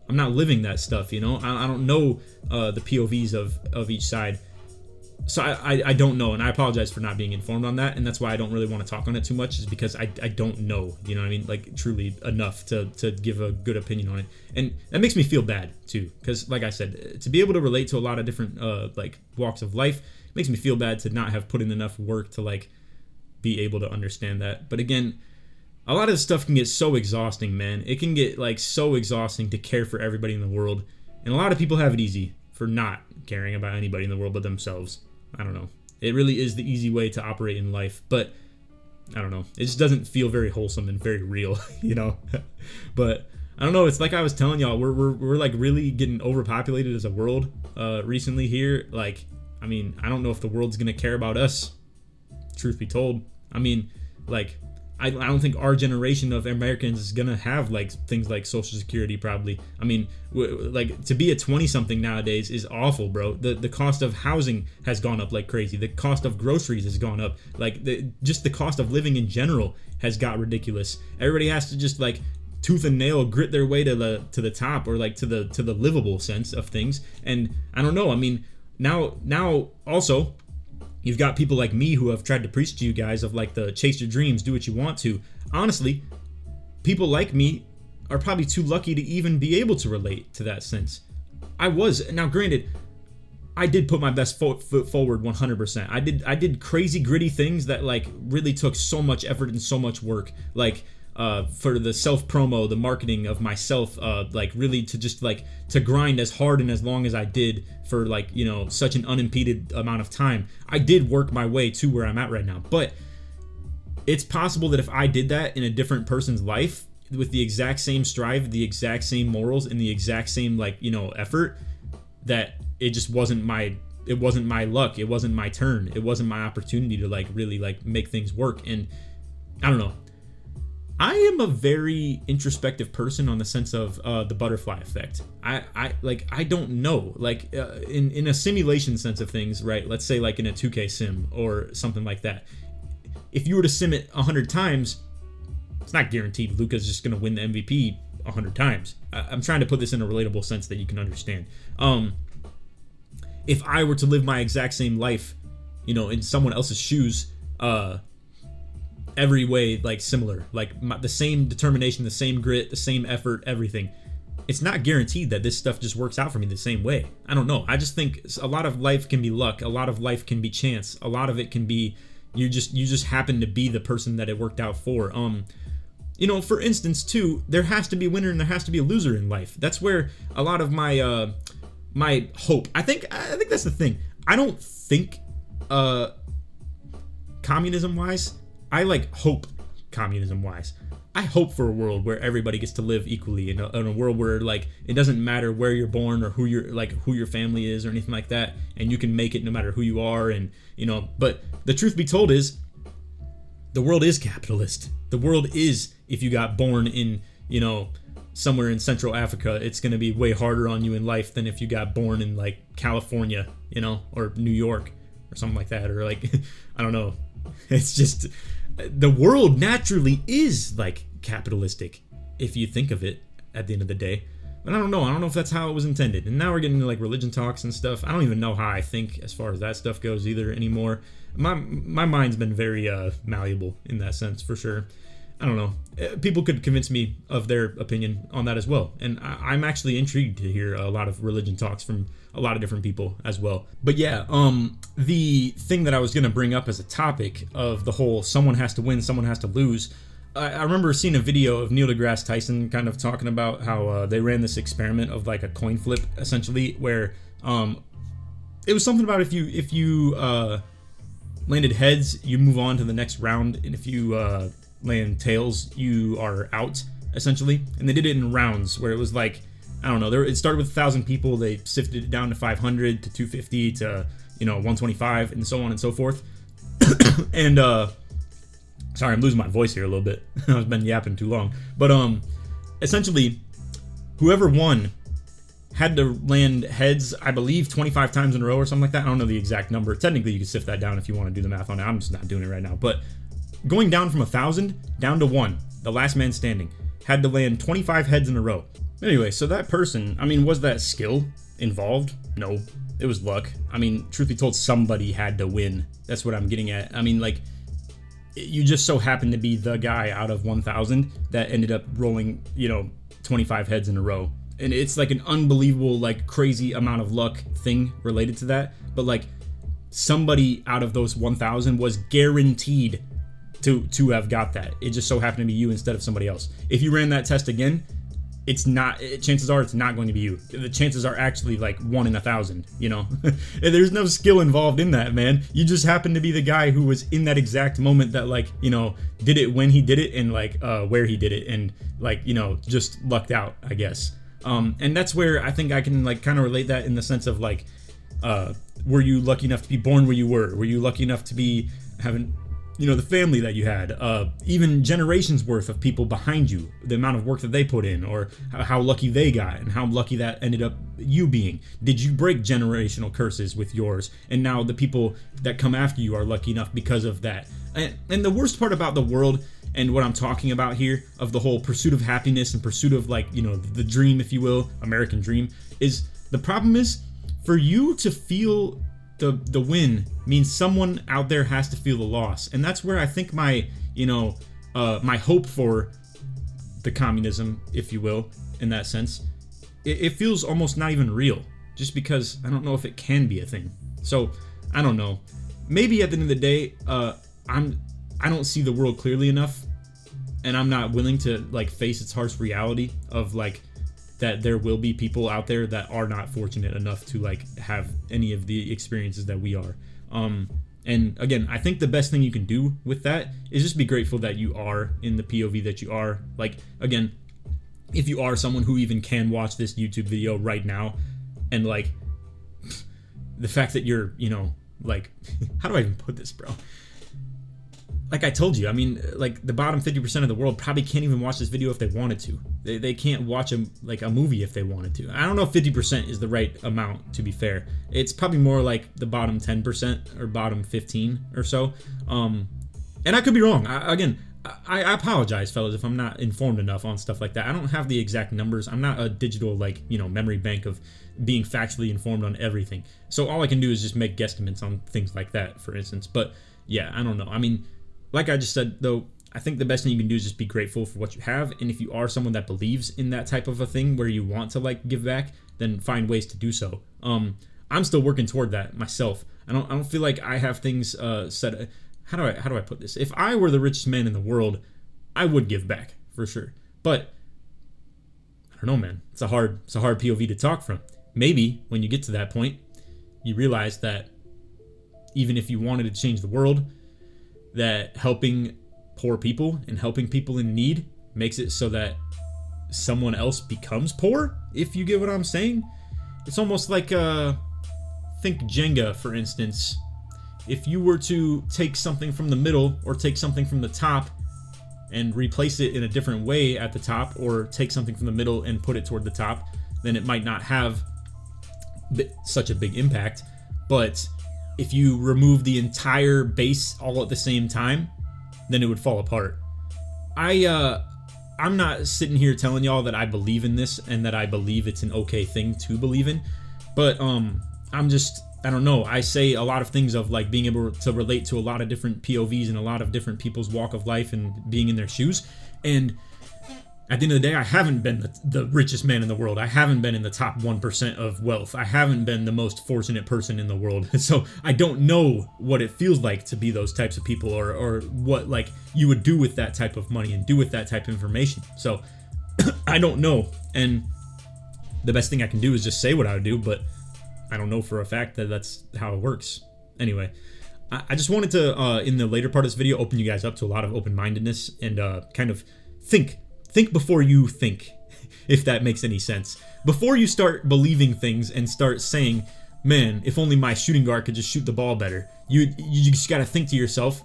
not living that stuff, you know? I don't know the POVs of each side. So I don't know, and I apologize for not being informed on that, and that's why I don't really want to talk on it too much, is because I don't know, you know what I mean, like truly enough to give a good opinion on it. And that makes me feel bad too, because like I said, to be able to relate to a lot of different like walks of life makes me feel bad to not have put in enough work to like be able to understand that. But again, a lot of this stuff can get so exhausting, man. It can get like so exhausting to care for everybody in the world, and a lot of people have it easy for not caring about anybody in the world but themselves. I don't know. It really is the easy way to operate in life, but I don't know. It just doesn't feel very wholesome and very real, you know? But I don't know. It's like I was telling y'all, we're like really getting overpopulated as a world recently here. Like, I mean, I don't know if the world's gonna care about us, truth be told. I mean, like, I don't think our generation of Americans is gonna have like things like Social Security probably. I mean, like to be a 20-something nowadays is awful, bro. The cost of housing has gone up like crazy. The cost of groceries has gone up. Like just the cost of living in general has got ridiculous. Everybody has to just like tooth and nail grit their way to the top, or like to the livable sense of things. And I don't know. I mean, now also, you've got people like me who have tried to preach to you guys of like the chase your dreams, do what you want to. Honestly, people like me are probably too lucky to even be able to relate to that sense. Now granted, I did put my best foot forward 100%. I did crazy gritty things that like really took so much effort and so much work. Like for the self promo, the marketing of myself, like really to just like to grind as hard and as long as I did for like, you know, such an unimpeded amount of time. I did work my way to where I'm at right now, but it's possible that if I did that in a different person's life with the exact same strive, the exact same morals, and the exact same like, you know, effort, that it just wasn't my luck, it wasn't my turn, it wasn't my opportunity to like really like make things work. And I don't know. I am a very introspective person on the sense of the butterfly effect. I don't know, like in a simulation sense of things, right? Let's say like in a 2K sim or something like that. If you were to sim it 100 times, it's not guaranteed Luka's just going to win the MVP 100 times. I'm trying to put this in a relatable sense that you can understand. If I were to live my exact same life, you know, in someone else's shoes, every way like similar, like the same determination, the same grit, the same effort, everything, it's not guaranteed that this stuff just works out for me the same way. I don't know. I just think a lot of life can be luck, a lot of life can be chance, a lot of it can be you just happen to be the person that it worked out for. You know, for instance too, there has to be a winner and there has to be a loser in life. That's where a lot of my my hope, I think that's the thing. I don't think communism wise, I like hope communism wise. I hope for a world where everybody gets to live equally in a world where like it doesn't matter where you're born or who your family is or anything like that, and you can make it no matter who you are. And you know, but the truth be told is the world is capitalist. The world is, if you got born in, you know, somewhere in Central Africa, it's going to be way harder on you in life than if you got born in like California, you know, or New York or something like that, or like I don't know, It's just the world naturally is like capitalistic if you think of it at the end of the day. But I don't know if that's how it was intended. And now we're getting into like religion talks and stuff. I don't even know how I think as far as that stuff goes either anymore. My mind's been very malleable in that sense, for sure. I don't know. People could convince me of their opinion on that as well. And I'm actually intrigued to hear a lot of religion talks from a lot of different people as well. But yeah, the thing that I was going to bring up as a topic of the whole someone has to win, someone has to lose. I remember seeing a video of Neil deGrasse Tyson kind of talking about how they ran this experiment of like a coin flip, essentially, where it was something about if you landed heads, you move on to the next round, and if you land tails, you are out, essentially. And they did it in rounds where it was like, I don't know, it started with 1,000 people, they sifted it down to 500 to 250 to 125 and so on and so forth. And sorry, I'm losing my voice here a little bit. I've been yapping too long. But essentially, whoever won had to land heads, I believe, 25 times in a row or something like that. I don't know the exact number. Technically, you can sift that down if you want to do the math on it. I'm just not doing it right now. But going down from 1,000 down to 1, the last man standing, had to land 25 heads in a row. Anyway, so that person, I mean, was that skill involved? No, it was luck. I mean, truth be told, somebody had to win. That's what I'm getting at. I mean, like, you just so happened to be the guy out of 1,000 that ended up rolling, 25 heads in a row. And it's like an unbelievable, like, crazy amount of luck thing related to that. But like, somebody out of those 1,000 was guaranteed to have got that. It just so happened to be you instead of somebody else. If you ran that test again, chances are it's not going to be you. The chances are actually like 1 in 1,000, There's no skill involved in that, man. You just happen to be the guy who was in that exact moment that, like, did it when he did it and like where he did it and like, just lucked out, I guess. And that's where I think I can like kind of relate that in the sense of like, were you lucky enough to be born where you were? Were you lucky enough to be having the family that you had, even generations worth of people behind you, the amount of work that they put in, or how lucky they got and how lucky that ended up you being. Did you break generational curses with yours? And now the people that come after you are lucky enough because of that. And the worst part about the world and what I'm talking about here of the whole pursuit of happiness and pursuit of like, the dream, if you will, American dream, is the problem is for you to feel the win means someone out there has to feel the loss. And that's where I think my my hope for the communism, if you will, in that sense, it feels almost not even real, just because I don't know if it can be a thing. So I don't know, maybe at the end of the day, I don't see the world clearly enough, and I'm not willing to like face its harsh reality of like that there will be people out there that are not fortunate enough to like have any of the experiences that we are. And again, I think the best thing you can do with that is just be grateful that you are in the POV that you are. Like, again, if you are someone who even can watch this YouTube video right now, and like the fact that you're, like, how do I even put this, bro? Like I told you, I mean, like the bottom 50% of the world probably can't even watch this video if they wanted to. They can't watch a movie if they wanted to. I don't know if 50% is the right amount, to be fair. It's probably more like the bottom 10% or bottom 15 or so. And I could be wrong. I apologize, fellas, if I'm not informed enough on stuff like that. I don't have the exact numbers. I'm not a digital memory bank of being factually informed on everything. So all I can do is just make guesstimates on things like that, for instance. But yeah, I don't know. I mean, like I just said, though, I think the best thing you can do is just be grateful for what you have. And if you are someone that believes in that type of a thing where you want to like give back, then find ways to do so. I'm still working toward that myself. I don't feel like I have things set. How do I put this? If I were the richest man in the world, I would give back for sure. But I don't know, man. It's a hard POV to talk from. Maybe when you get to that point, you realize that even if you wanted to change the world, that helping poor people and helping people in need makes it so that someone else becomes poor, if you get what I'm saying. It's almost like think Jenga, for instance. If you were to take something from the middle or take something from the top and replace it in a different way at the top, or take something from the middle and put it toward the top, then it might not have such a big impact. But if you remove the entire base all at the same time, then it would fall apart. I'm not sitting here telling y'all that I believe in this and that I believe it's an okay thing to believe in, but I don't know. I say a lot of things of like being able to relate to a lot of different POVs and a lot of different people's walk of life and being in their shoes. And at the end of the day, I haven't been the richest man in the world. I haven't been in the top 1% of wealth. I haven't been the most fortunate person in the world. So I don't know what it feels like to be those types of people, or what like you would do with that type of money and do with that type of information. So I don't know. And the best thing I can do is just say what I would do, but I don't know for a fact that that's how it works. Anyway, I just wanted to, in the later part of this video, open you guys up to a lot of open-mindedness and kind of think before you think, if that makes any sense. Before you start believing things and start saying, man, if only my shooting guard could just shoot the ball better, you just got to think to yourself,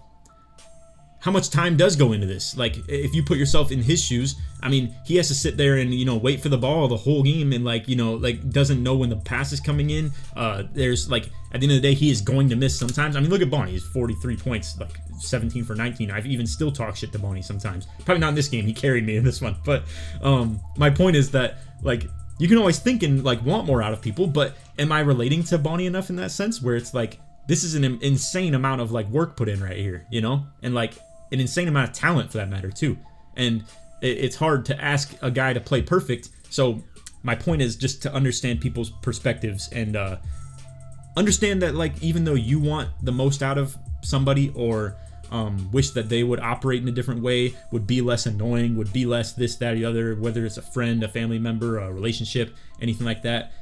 how much time does go into this? Like, if you put yourself in his shoes, I mean, he has to sit there and, wait for the ball the whole game and, doesn't know when the pass is coming in. There's, at the end of the day, he is going to miss sometimes. I mean, look at Bonnie. He's 43 points, 17 for 19. I've even still talked shit to Bonnie sometimes. Probably not in this game. He carried me in this one. But my point is that, you can always think and, want more out of people, but am I relating to Bonnie enough in that sense where it's, this is an insane amount of, work put in right here, And, an insane amount of talent for that matter too, and it's hard to ask a guy to play perfect. So my point is just to understand people's perspectives and understand that even though you want the most out of somebody, or wish that they would operate in a different way, would be less annoying, would be less this, that, or the other, whether it's a friend, a family member, a relationship, anything like that,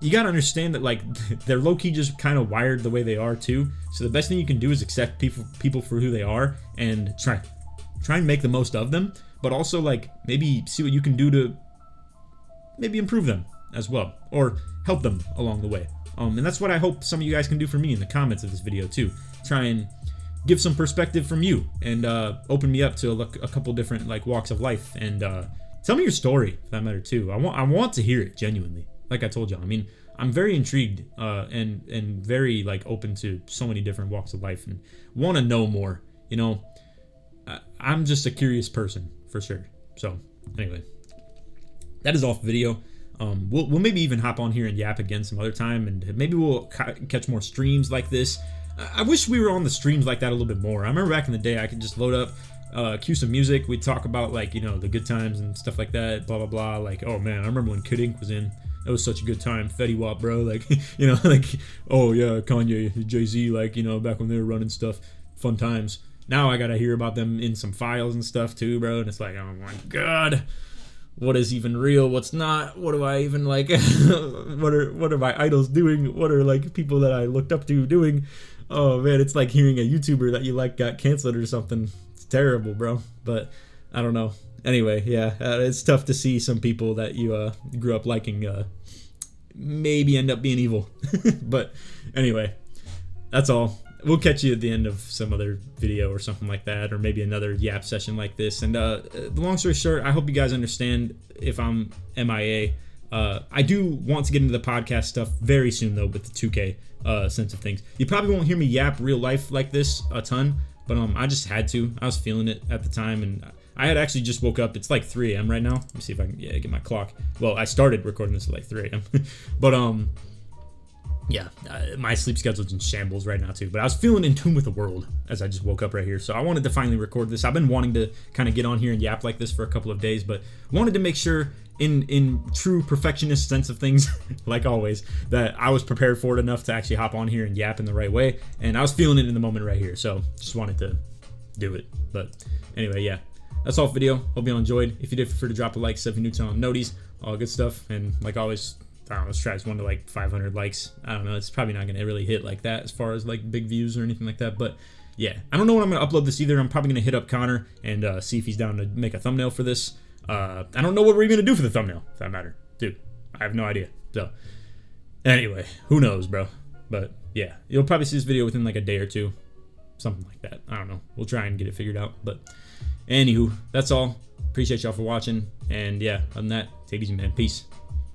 you gotta understand that they're low-key just kind of wired the way they are too. So the best thing you can do is accept people for who they are and try and make the most of them, but also maybe see what you can do to maybe improve them as well, or help them along the way. And that's what I hope some of you guys can do for me in the comments of this video too. Try and give some perspective from you and open me up to a couple different walks of life, and tell me your story for that matter too. I want to hear it genuinely. Like I told y'all, I mean, I'm very intrigued and very open to so many different walks of life and want to know more. I'm just a curious person for sure. So anyway, that is off video. We'll maybe even hop on here and yap again some other time, and maybe we'll catch more streams like this. I wish we were on the streams like that a little bit more. I remember back in the day, I could just load up, cue some music. We'd talk about the good times and stuff like that. Blah blah blah. Oh man, I remember when Kid Ink was in. It was such a good time. Fetty Wap, bro. Oh yeah, Kanye, Jay-Z, back when they were running stuff. Fun times. Now I gotta hear about them in some files and stuff too, bro. And it's oh my god, what is even real? What's not? What do I even what are my idols doing? What are people that I looked up to doing? Oh man, it's like hearing a YouTuber that you got canceled or something. It's terrible, bro. But I don't know. Anyway, yeah, it's tough to see some people that you grew up liking maybe end up being evil. But anyway, that's all. We'll catch you at the end of some other video or something like that, or maybe another yap session like this. And the long story short, I hope you guys understand if I'm MIA. I do want to get into the podcast stuff very soon, though, with the 2K sense of things. You probably won't hear me yap real life like this a ton, but I just had to. I was feeling it at the time, and I had actually just woke up. It's 3 a.m. right now. Let me see if I can get my clock. Well, I started recording this at 3 a.m. But yeah, my sleep schedule's in shambles right now too. But I was feeling in tune with the world as I just woke up right here. So I wanted to finally record this. I've been wanting to kind of get on here and yap like this for a couple of days, but wanted to make sure in true perfectionist sense of things, like always, that I was prepared for it enough to actually hop on here and yap in the right way. And I was feeling it in the moment right here. So just wanted to do it. But anyway, yeah. That's all for video. Hope you all enjoyed. If you did, feel free to drop a like, 7 new on noties, all good stuff. And like always, I don't know, let's try this one to 500 likes. I don't know, it's probably not gonna really hit like that as far as big views or anything like that. But yeah, I don't know when I'm gonna upload this either. I'm probably gonna hit up Connor and see if he's down to make a thumbnail for this. I don't know what we're even gonna do for the thumbnail, for that matter. Dude, I have no idea. So anyway, who knows, bro? But yeah, you'll probably see this video within a day or two. Something like that. I don't know. We'll try and get it figured out. But anywho, that's all. Appreciate y'all for watching. And yeah, other than that, take it easy, man. Peace.